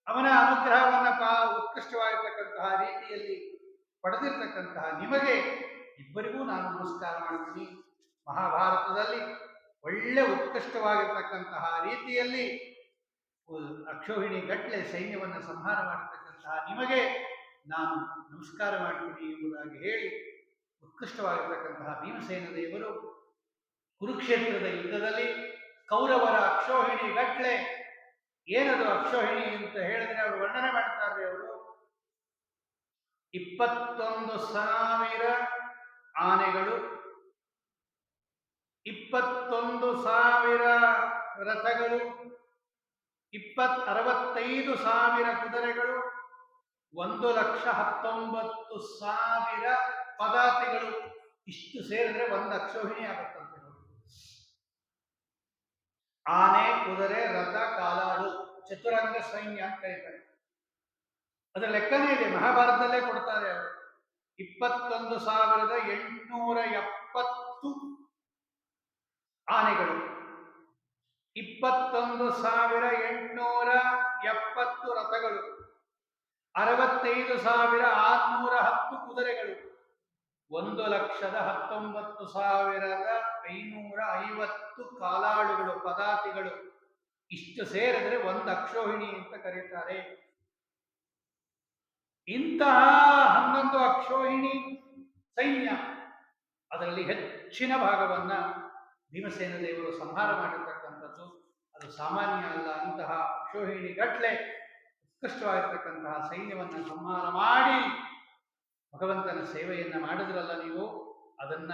ಅವನ ಅನುಗ್ರಹವನ್ನು ಉತ್ಕೃಷ್ಟವಾಗಿರ್ತಕ್ಕಂತಹ ರೀತಿಯಲ್ಲಿ ಪಡೆದಿರ್ತಕ್ಕಂತಹ ನಿಮಗೆ ಇಬ್ಬರಿಗೂ ನಾನು ನಮಸ್ಕಾರ ಮಾಡ್ತೀನಿ. ಮಹಾಭಾರತದಲ್ಲಿ ಒಳ್ಳೆ ಉತ್ಕೃಷ್ಟವಾಗಿರ್ತಕ್ಕಂತಹ ರೀತಿಯಲ್ಲಿ ಅಕ್ಷೋಹಿಣಿ ಗಟ್ಟಲೆ ಸೈನ್ಯವನ್ನು ಸಂಹಾರ ಮಾಡಿರ್ತಕ್ಕಂತಹ ನಿಮಗೆ ನಾನು ನಮಸ್ಕಾರ ಮಾಡ್ತೀನಿ ಎಂಬುದಾಗಿ ಹೇಳಿ, ಉತ್ಕೃಷ್ಟವಾಗಿರ್ತಕ್ಕಂತಹ ಭೀಮಸೇನ ದೇವರು ಕುರುಕ್ಷೇತ್ರದ ಯುದ್ಧದಲ್ಲಿ ಕೌರವರ ಅಕ್ಷೋಹಿಣಿ ಗಟ್ಟಲೆ, ಏನದು ಅಕ್ಷೋಹಿಣಿ ಅಂತ ಹೇಳಿದ್ರೆ ಅವರು ವರ್ಣನೆ ಮಾಡ್ತಾರೆ. ಅವರು 21,000 ಆನೆಗಳು, 21,000 ರಥಗಳು, 65,000 ಕುದುರೆಗಳು, 1,19,000 ಪದಾತಿಗಳು. ಇಷ್ಟು ಸೇರಿದ್ರೆ ಒಂದು ಅಕ್ಷೋಹಿಣಿ ಆಗುತ್ತಂತೆ. ಆನೆ, ಕುದುರೆ, ರಥ, ಕಾಲಾಳು, ಚತುರಂಗ ಸೈನ್ಯ ಅಂತ ಕರೀತಾರೆ. ಅದರ ಲೆಕ್ಕನೇ ಇದೆ, ಮಹಾಭಾರತದಲ್ಲೇ ಕೊಡ್ತಾರೆ. 21,870 ಆನೆಗಳು, 21,870 ರಥಗಳು, 65,610 ಕುದುರೆಗಳು, 1,19,550 ಕಾಲಾಳುಗಳು, ಪದಾತಿಗಳು. ಇಷ್ಟು ಸೇರಿದ್ರೆ ಒಂದು ಅಕ್ಷೋಹಿಣಿ ಅಂತ ಕರೀತಾರೆ. ಇಂತಹ 11 ಅಕ್ಷೋಹಿಣಿ ಸೈನ್ಯ, ಅದರಲ್ಲಿ ಹೆಚ್ಚಿನ ಭಾಗವನ್ನ ಭೀಮಸೇನ ದೇವರು ಸಂಹಾರ ಮಾಡಿರ್ತಕ್ಕಂಥದ್ದು ಅದು ಸಾಮಾನ್ಯ ಅಲ್ಲ. ಅಂತಹ ಅಕ್ಷೋಹಿಣಿ ಗಟ್ಲೆ ಉತ್ಕೃಷ್ಟವಾಗಿರ್ತಕ್ಕಂತಹ ಸೈನ್ಯವನ್ನು ಸಂಹಾರ ಮಾಡಿ ಭಗವಂತನ ಸೇವೆಯನ್ನ ಮಾಡಿದ್ರಲ್ಲ ನೀವು, ಅದನ್ನ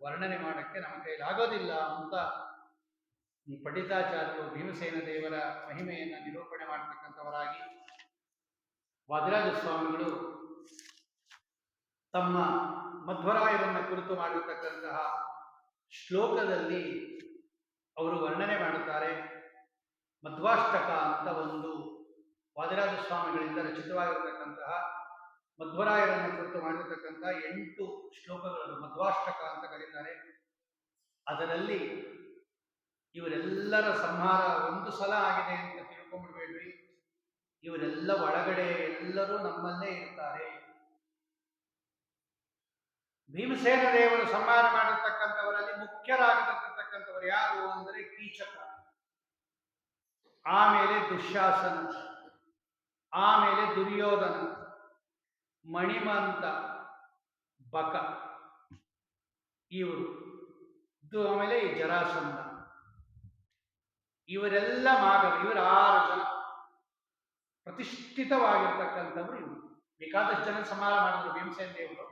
ವರ್ಣನೆ ಮಾಡಕ್ಕೆ ನಮ್ಮ ಕೈಲಾಗೋದಿಲ್ಲ ಅಂತ ಈ ಪಂಡಿತಾಚಾರ್ಯರು ಭೀಮಸೇನ ದೇವರ ಮಹಿಮೆಯನ್ನು ನಿರೂಪಣೆ ಮಾಡತಕ್ಕಂಥವರಾಗಿ ವಾದಿರಾಜ ಸ್ವಾಮಿಗಳು ತಮ್ಮ ಮಧ್ವರಾಯರನ್ನ ಕುರಿತು ಮಾಡಿರ್ತಕ್ಕಂತಹ ಶ್ಲೋಕದಲ್ಲಿ ಅವರು ವರ್ಣನೆ ಮಾಡುತ್ತಾರೆ. ಮಧ್ವಾಷ್ಟಕ ಅಂತ ಒಂದು ವಾದಿರಾಜ ಸ್ವಾಮಿಗಳಿಂದ ರಚಿತವಾಗಿರತಕ್ಕಂತಹ ಮಧ್ವರಾಯರನ್ನು ಕುರಿತು ಮಾಡಿರ್ತಕ್ಕಂತಹ 8 ಶ್ಲೋಕಗಳನ್ನು ಮಧ್ವಾಷ್ಟಕ ಅಂತ ಕರೀತಾರೆ. ಅದರಲ್ಲಿ ಇವರೆಲ್ಲರ ಸಂಹಾರ ಒಂದು ಸಲ ಆಗಿದೆ ಅಂತ ತಿಳ್ಕೊಂಡ್ಬಿಡ್ಬೇಡ್ರಿ. ಇವರೆಲ್ಲ ಒಳಗಡೆ ಎಲ್ಲರೂ ನಮ್ಮಲ್ಲೇ ಇರ್ತಾರೆ. ಭೀಮಸೇನ ದೇವರು ಸಂಹಾರ ಮಾಡಿರ್ತಕ್ಕಂಥವರಲ್ಲಿ ಮುಖ್ಯರಾಗಿರ್ತಕ್ಕಂಥವರು ಯಾರು ಅಂದರೆ ಕೀಚಕ, ಆಮೇಲೆ ದುಶ್ಯಾಸನ, ಆಮೇಲೆ ದುರ್ಯೋಧನ, ಮಣಿಮಂತ, ಬಕ, ಇವರು, ಆಮೇಲೆ ಈ ಜರಾಸಂಧ, ಇವರೆಲ್ಲ ಇವರು 6 ಜನ ಪ್ರತಿಷ್ಠಿತವಾಗಿರ್ತಕ್ಕಂಥವರು. ಇವರು ಬೇಕಾದಷ್ಟು ಜನ ಸಂಹಾರ ಮಾಡಿದ್ರು ಭೀಮಸೇನ ದೇವರು.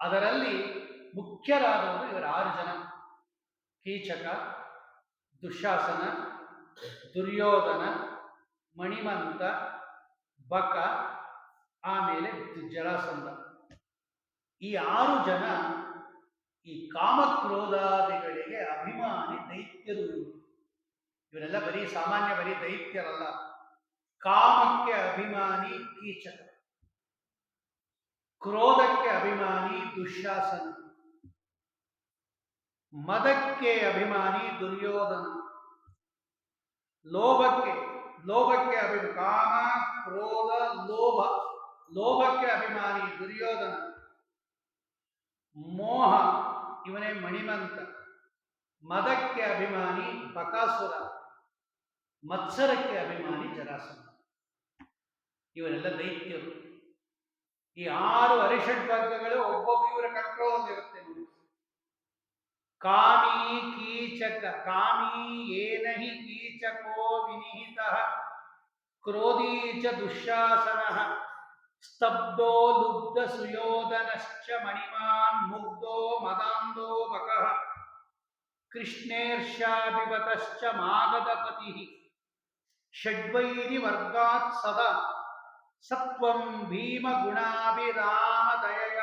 ಅದರಲ್ಲಿ ಮುಖ್ಯರಾದವರು ಇವರು 6 ಜನ: ಕೀಚಕ, ದುಶ್ಯಾಸನ, ದುರ್ಯೋಧನ, ಮಣಿಮಂತ, ಬಕ, ಆಮೇಲೆ ಜರಾಸಂಧ. ಈ 6 ಜನ ಈ ಕಾಮಕ್ರೋಧಾದಿಗಳಿಗೆ ಅಭಿಮಾನಿ ದೈತ್ಯರು. ಇವರೆಲ್ಲ ಬರೀ ದೈತ್ಯರಲ್ಲ. ಕಾಮಕ್ಕೆ ಅಭಿಮಾನಿ ಕೀಚಕ, ಕ್ರೋಧಕ್ಕೆ ಅಭಿಮಾನಿ ದುಶ್ಯಾಸನ, ಮದಕ್ಕೆ ಅಭಿಮಾನಿ ದುರ್ಯೋಧನ, ಲೋಭಕ್ಕೆ ಕಾಮ, ಕ್ರೋಧ, ಲೋಭಕ್ಕೆ ಅಭಿಮಾನಿ ದುರ್ಯೋಧನ, ಮೋಹ ಇವನೇ ಮಣಿಮಂತ, ಮದಕ್ಕೆ ಅಭಿಮಾನಿ ಬಕಾಸುರ, ಮತ್ಸರಕ್ಕೆ ಅಭಿಮಾನಿ ಜರಾಸಂಧ. ಇವರೆಲ್ಲ ದೈತ್ಯರು. ಈ 6 ಅರಿಷಡ್ ವರ್ಗಗಳು ಒಬ್ಬೊಬ್ಬ ಇವರ ಕಂಟ್ರೋಲ್ ಇರುತ್ತೆ. ಕಾಮಿ ಕೀಚಕ, ಕಾಮಿ ಏನ ಹಿ ಕೀಚಕೋ ವಿನಿಹಿತಃ, ಕ್ರೋಧೀ ಚ ದುಶ್ಯಾಸನಃ, ಸ್ತಬ್ಧೋ ಲುಬ್ಧ ಸುಯೋಧನಶ್ಚ ಮಣಿಮಾನ್ ಮುಗ್ಧೋ ಮದಾಂಧೋ ಬಕಃ, ಕೃಷ್ಣೇರ್ಷಾಭಿವತಶ್ಚ ಮಾಗಧಪತಿ ಷಡ್ವೈರಿ ವರ್ಗಾತ್ ಸದಾ ಸತ್ವಂ ಭೀಮ ಗುಣಾಭಿರಾಮದಯ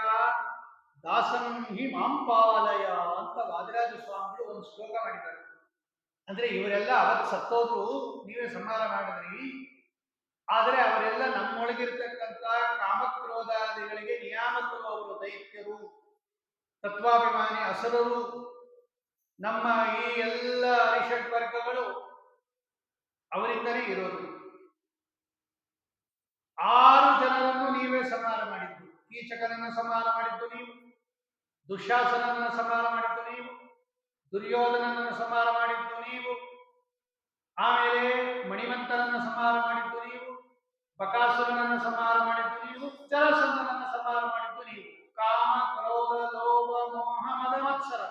ದಾಸಂ ಹಿ ಮಾಂಪಾಲಯ ಅಂತ ವಾದಿರಾಜ ಸ್ವಾಮಿಗಳು ಒಂದು ಶ್ಲೋಕ ಮಾಡಿದ್ದಾರೆ. ಅಂದ್ರೆ ಇವರೆಲ್ಲ ಅವತ್ತು ಸತ್ತೋದ್ರು, ನೀವೇ ಸಂಹಾರ ಮಾಡಿದ್ರಿ, ಆದರೆ ಅವರೆಲ್ಲ ನಮ್ಮೊಳಗಿರ್ತಕ್ಕಂಥ ಕಾಮಕ್ರೋಧಾದಿಗಳಿಗೆ ನಿಯಾಮಕರು, ಅವರು ದೈತ್ಯರು, ತತ್ವಾಭಿಮಾನಿ ಅಸುರರು. ನಮ್ಮ ಈ ಎಲ್ಲ ಅರಿಷಡ್ ವರ್ಗಗಳು ಅವರಿಂದಲೇ ಇರೋದು. 6 ಜನರನ್ನು ನೀವೇ ಸಂಹಾರ ಮಾಡಿದ್ದು. ಕೀಚಕನನ್ನು ಸಂಹಾರ ಮಾಡಿದ್ದು ನೀವು, ದುಶ್ಯಾಸನನ್ನು ಸಂಹಾರ ಮಾಡಿದ್ದು ನೀವು, ದುರ್ಯೋಧನನನ್ನು ಸಂಹಾರ ಮಾಡಿದ್ದು ನೀವು, ಆಮೇಲೆ ಮಣಿಮಂತನನ್ನು ಸಂಹಾರ ಮಾಡಿದ್ದು ನೀವು, ಬಕಾಸುರನನ್ನು ಸಂಹಾರ ಮಾಡಿದ್ದು ನೀವು, ಜರಾಸಂಧನನ್ನು ಸಂಹಾರ ಮಾಡಿದ್ದು ನೀವು. ಕಾಮ ಕ್ರೋಧ ಲೋಭ ಮೋಹ ಮದ ಮತ್ಸರ.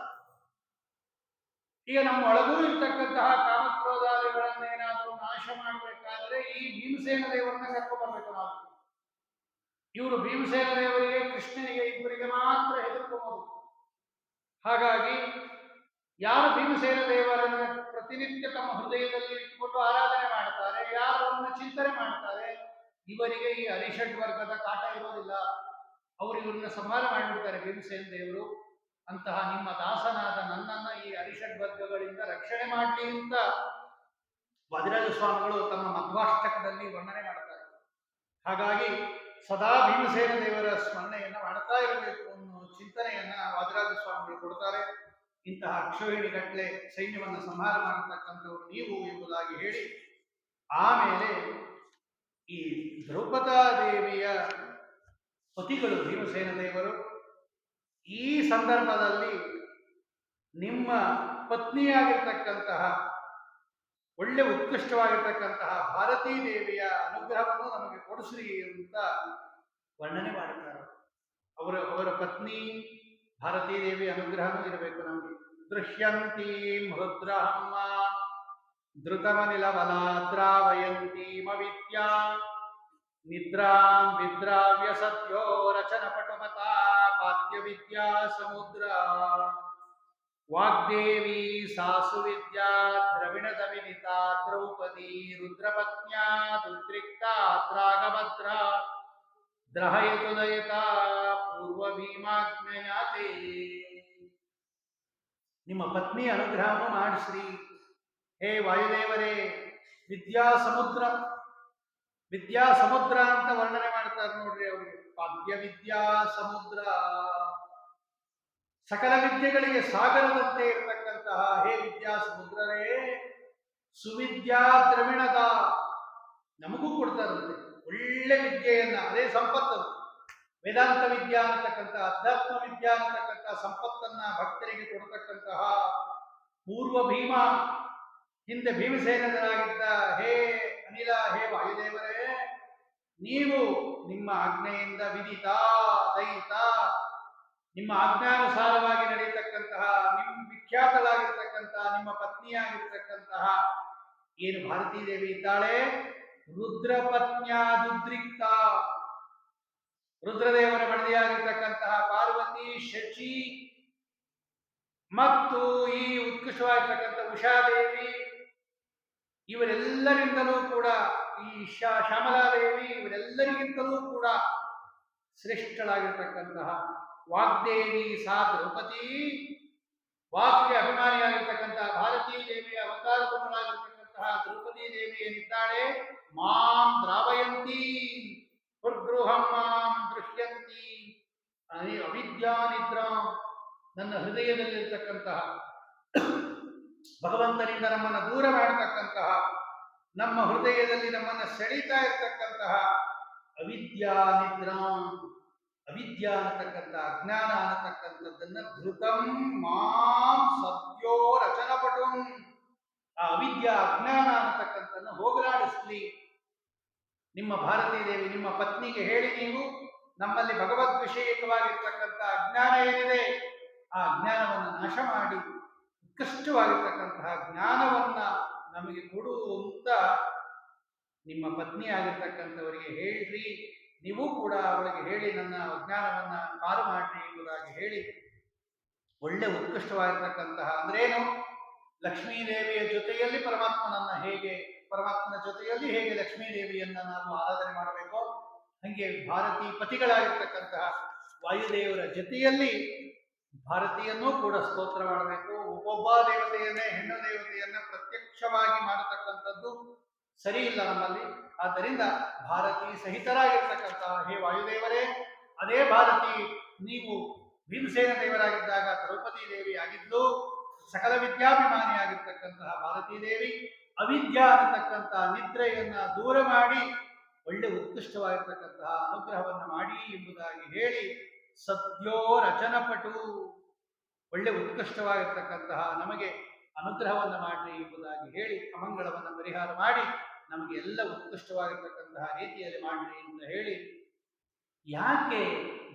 ಈಗ ನಮ್ಮ ಒಳಗೂ ಇರ್ತಕ್ಕಂತಹ ಕಾಮಕ್ರೋಧಾದಿಗಳನ್ನೇನಾದರೂ ನಾಶ ಮಾಡಬೇಕಾದರೆ ಈ ಭೀಮಸೇನ ದೇವರನ್ನ ಕರ್ಕೊಂಡ್ಬರ್ಬೇಕು ನಾವು. ಇವರು ಭೀಮಸೇನ ದೇವರಿಗೆ, ಕೃಷ್ಣನಿಗೆ, ಇಬ್ಬರಿಗೆ ಮಾತ್ರ ಹೆದರ್ಕೋಬಹುದು. ಹಾಗಾಗಿ ಯಾರು ಭೀಮಸೇನ ದೇವರನ್ನು ಪ್ರತಿನಿತ್ಯ ತಮ್ಮ ಹೃದಯದಲ್ಲಿ ಇಟ್ಟುಕೊಂಡು ಆರಾಧನೆ ಮಾಡ್ತಾರೆ, ಯಾರು ಅವರನ್ನು ಚಿಂತನೆ ಮಾಡ್ತಾರೆ, ಇವರಿಗೆ ಈ ಅರಿಷಡ್ ವರ್ಗದ ಕಾಟ ಇರೋದಿಲ್ಲ. ಅವರು ಇವರನ್ನ ಸಂಹಾರ ಮಾಡಿಬಿಡ್ತಾರೆ ಭೀಮಸೇನ ದೇವರು. ಅಂತಹ ನಿಮ್ಮ ದಾಸನಾದ ನನ್ನನ್ನ ಈ ಅರಿಷಡ್ ವರ್ಗಗಳಿಂದ ರಕ್ಷಣೆ ಮಾಡಲಿ ಅಂತ ವಾದಿರಾಜ ಸ್ವಾಮಿಗಳು ತಮ್ಮ ಮಧ್ವಾಷ್ಟಕದಲ್ಲಿ ವರ್ಣನೆ ಮಾಡ್ತಾರೆ. ಹಾಗಾಗಿ ಸದಾ ಭೀಮಸೇನ ದೇವರ ಸ್ಮರಣೆಯನ್ನ ಮಾಡ್ತಾ ಇರಬೇಕು ಅನ್ನೋ ಚಿಂತನೆಯನ್ನ ವಾದಿರಾಜ ಸ್ವಾಮಿಗಳು ಕೊಡ್ತಾರೆ. ಇಂತಹ ಅಕ್ಷೋಹಿಣಿ ಗಟ್ಟಲೆ ಸೈನ್ಯವನ್ನು ಸಂಹಾರ ಮಾಡತಕ್ಕಂಥವ್ರು ನೀವು ಎಂಬುದಾಗಿ ಹೇಳಿ, ಆಮೇಲೆ ಈ ದ್ರೌಪದಾದೇವಿಯ ಪತಿಗಳು ಭೀಮಸೇನ ದೇವರು. ಈ ಸಂದರ್ಭದಲ್ಲಿ ನಿಮ್ಮ ಪತ್ನಿಯಾಗಿರ್ತಕ್ಕಂತಹ ಒಳ್ಳೆ ಉತ್ಕೃಷ್ಟವಾಗಿರ್ತಕ್ಕಂತಹ ಭಾರತೀ ದೇವಿಯ ಅನುಗ್ರಹವನ್ನು ನಮಗೆ ಕೊಡಿಸ್ರಿ ಅಂತ ವರ್ಣನೆ ಮಾಡುತ್ತಾರೆ. ಅವರ ಪತ್ನಿ ಭಾರತೀ ದೇವಿ ಅನುಗ್ರಹನೂ ಇರಬೇಕು ನಮಗೆ. ದೃಶ್ಯಂತೀಂ ಹೃದ್ರಹಮ್ಮ ಧೃತಮನಿಲವಲಾದ್ರಾವಯಂತೀಮವಿದ್ಯಾ ನಿದ್ರಾಂ ವಿದ್ರಾವ್ಯ ಸತ್ಯೋ ರಚನ ಪಟುಮತಾ ಪಾದ್ಯ ವಿದ್ಯಾ ಸಮುದ್ರ ವಾಗ್ದೇವಿ ಸಾಸು ವಿದ್ಯಾ ದ್ರವಿಣದ ವಿನಿತಾ ದ್ರೌಪದಿ ರುದ್ರಪತ್ನ್ಯಾ ದುದ್ರಿಕ್ತಾ ದ್ರಾಗಭದ್ರ ದ್ರಹಯತು ದಯತಾ ಪೂರ್ವ ಭೀಮಾಜ್ಞಯಾತೆ. ನಿಮ್ಮ ಪತ್ನಿ ಅನುಗ್ರಹವನ್ನು ಮಾಡಿಸ್ರಿ ಹೇ ವಾಯುದೇವರೇ. ವಿದ್ಯಾ ಸಮುದ್ರ ಅಂತ ವರ್ಣನೆ ಮಾಡ್ತಾರೆ ನೋಡ್ರಿ ಅವ್ರಿಗೆ. ಪಾದ್ಯ ವಿದ್ಯಾ ಸಮುದ್ರ, ಸಕಲ ವಿದ್ಯೆಗಳಿಗೆ ಸಾಗರದಂತೆ ಇರತಕ್ಕಂತಹ ಹೇ ವಿದ್ಯಾ ಸಮುದ್ರರೇ. ಸುವಿದ್ಯಾ ದ್ರವಿಣದ, ನಮಗೂ ಕೊಡ್ತಾರಂತೆ ಒಳ್ಳೆ ವಿದ್ಯೆಯನ್ನ, ಅದೇ ಸಂಪತ್ತು. ವೇದಾಂತ ವಿದ್ಯಾ ಅಂತಕ್ಕಂಥ, ಅಧ್ಯಾತ್ಮ ವಿದ್ಯಾ ಅಂತಕ್ಕಂಥ ಸಂಪತ್ತನ್ನ ಭಕ್ತರಿಗೆ ಕೊಡ್ತಕ್ಕಂತಹ ಪೂರ್ವ ಭೀಮ, ಹಿಂದೆ ಭೀಮಸೇನರಾಗಿದ್ದ ಹೇ ಅನಿಲ, ಹೇ ವಾಯುದೇವರೇ, ನೀವು ನಿಮ್ಮ ಆಜ್ಞೆಯಿಂದ ವಿದಿತ ದಯಿತ, ನಿಮ್ಮ ಆಜ್ಞಾನುಸಾರವಾಗಿ ನಡೆಯತಕ್ಕಂತಹ, ನಿಮ್ಮ ವಿಖ್ಯಾತಳಾಗಿರ್ತಕ್ಕಂತಹ ನಿಮ್ಮ ಪತ್ನಿಯಾಗಿರ್ತಕ್ಕಂತಹ ಏನು ಭಾರತೀ ದೇವಿ ಇದ್ದಾಳೆ, ರುದ್ರಪತ್ನ್ಯಾದುದ್ರಿಕ್ತ, ರುದ್ರದೇವರ ಮಡದಿಯಾಗಿರ್ತಕ್ಕಂತಹ ಪಾರ್ವತಿ, ಶಚಿ ಮತ್ತು ಈ ಉತ್ಕೃಷ್ಟವಾಗಿರ್ತಕ್ಕಂಥ ಉಷಾದೇವಿ, ಇವರೆಲ್ಲರಿಂದಲೂ ಕೂಡ, ಈ ಶ್ಯಾಮಲಾದೇವಿ, ಇವರೆಲ್ಲರಿಗಿಂತಲೂ ಕೂಡ ಶ್ರೇಷ್ಠಳಾಗಿರ್ತಕ್ಕಂತಹ ವಾಗ್ದೇವಿ ಸಾ ದ್ರೌಪದಿ, ವಾಕ್ಗೆ ಅಭಿಮಾನಿಯಾಗಿರ್ತಕ್ಕಂತಹ ಭಾರತೀ ದೇವಿಯ ಅವತಾರ ಪುತ್ರಳಾಗಿರ್ತಕ್ಕಂತಹ ದ್ರೌಪದಿ ದೇವಿ ಏನಿದ್ದಾಳೆ, ಮಾಂ ದ್ರಾವಯಂತಿ ಹೃದ್ಗೃಹಂ ಮಾಂ ದೃಶ್ಯಂತಿ ಅವಿದ್ಯಾನಿದ್ರಾಂ, ನನ್ನ ಹೃದಯದಲ್ಲಿರ್ತಕ್ಕಂತಹ ಭಗವಂತನಿಂದ ನಮ್ಮನ್ನು ದೂರ ಮಾಡತಕ್ಕಂತಹ, ನಮ್ಮ ಹೃದಯದಲ್ಲಿ ನಮ್ಮನ್ನು ಸೆಳೀತಾ ಇರ್ತಕ್ಕಂತಹ ಅವಿದ್ಯಾನಿದ್ರಾಂ, ಅವಿದ್ಯಾ ಅನ್ನತಕ್ಕಂಥ ಅಜ್ಞಾನ ಅನ್ನತಕ್ಕಂಥದ್ದನ್ನ ಧೃತಂ ಮಾಂ ಸತ್ಯೋ ರಚನಪಟುಂ, ಆ ಅವಿದ್ಯಾ ಅಜ್ಞಾನ ಅನ್ನತಕ್ಕಂಥದ್ದನ್ನು ಹೋಗಲಾಡಿಸ್ಲಿ. ನಿಮ್ಮ ಭಾರತೀ ದೇವಿ, ನಿಮ್ಮ ಪತ್ನಿಗೆ ಹೇಳಿ, ನೀವು ನಮ್ಮಲ್ಲಿ ಭಗವದ್ ವಿಷಯಕವಾಗಿರ್ತಕ್ಕಂಥ ಅಜ್ಞಾನ ಏನಿದೆ ಆ ಅಜ್ಞಾನವನ್ನು ನಾಶ ಮಾಡಿ ಉತ್ಕೃಷ್ಟವಾಗಿರ್ತಕ್ಕಂತಹ ಜ್ಞಾನವನ್ನ ನಮಗೆ ಕೊಡು ಅಂತ ನಿಮ್ಮ ಪತ್ನಿ ಆಗಿರ್ತಕ್ಕಂಥವರಿಗೆ ಹೇಳ್ರಿ. ನೀವು ಕೂಡ ಅವಳಿಗೆ ಹೇಳಿ ನನ್ನ ಅಜ್ಞಾನವನ್ನ ಪಾರು ಮಾಡ್ರಿ ಎಂಬುದಾಗಿ ಹೇಳಿ, ಒಳ್ಳೆ ಉತ್ಕೃಷ್ಟವಾಗಿರ್ತಕ್ಕಂತಹ ಅಂದ್ರೇನು, ಲಕ್ಷ್ಮೀದೇವಿಯ ಜೊತೆಯಲ್ಲಿ ಪರಮಾತ್ಮನ ಜೊತೆಯಲ್ಲಿ ಹೇಗೆ ಲಕ್ಷ್ಮೀದೇವಿಯನ್ನ ನಾವು ಆರಾಧನೆ ಮಾಡಬೇಕೋ ಹಂಗೆ ಭಾರತೀ ಪತಿಗಳಾಗಿರ್ತಕ್ಕಂತಹ ವಾಯುದೇವರ ಜೊತೆಯಲ್ಲಿ ಭಾರತೀಯನ್ನೂ ಕೂಡ ಸ್ತೋತ್ರ ಮಾಡಬೇಕು. ಒಬ್ಬೊಬ್ಬ ದೇವತೆಯನ್ನೇ ಹೆಣ್ಣು ದೇವತೆಯನ್ನ ಪ್ರತ್ಯಕ್ಷವಾಗಿ ಮಾಡತಕ್ಕಂಥದ್ದು ಸರಿ ಇಲ್ಲ ನಮ್ಮಲ್ಲಿ. ಆದ್ದರಿಂದ ಭಾರತೀ ಸಹಿತರಾಗಿರ್ತಕ್ಕಂತಹ ಹೇ ವಾಯುದೇವರೇ, ಅದೇ ಭಾರತಿ ನೀವು ಭೀಮಸೇನ ದೇವರಾಗಿದ್ದಾಗ ದ್ರೌಪದಿ ದೇವಿ ಆಗಿದ್ದು, ಸಕಲ ವಿದ್ಯಾಭಿಮಾನಿಯಾಗಿರ್ತಕ್ಕಂತಹ ಭಾರತೀ ದೇವಿ ಅವಿದ್ಯಾ ಅನ್ನತಕ್ಕಂತಹ ನಿದ್ರೆಯನ್ನ ದೂರ ಮಾಡಿ ಒಳ್ಳೆ ಉತ್ಕೃಷ್ಟವಾಗಿರ್ತಕ್ಕಂತಹ ಅನುಗ್ರಹವನ್ನು ಮಾಡಿ ಎಂಬುದಾಗಿ ಹೇಳಿ, ಸದ್ಯೋ ರಚನಪಟು, ಒಳ್ಳೆ ಉತ್ಕೃಷ್ಟವಾಗಿರ್ತಕ್ಕಂತಹ ನಮಗೆ ಅನುಗ್ರಹವನ್ನು ಮಾಡಿ ಎಂಬುದಾಗಿ ಹೇಳಿ ಅಮಂಗಳವನ್ನು ಪರಿಹಾರ ಮಾಡಿ ನಮಗೆ ಎಲ್ಲ ಉತ್ಕೃಷ್ಟವಾಗಿರ್ತಕ್ಕಂತಹ ರೀತಿಯಲ್ಲಿ ಮಾಡಲಿ ಅಂತ ಹೇಳಿ, ಯಾಕೆ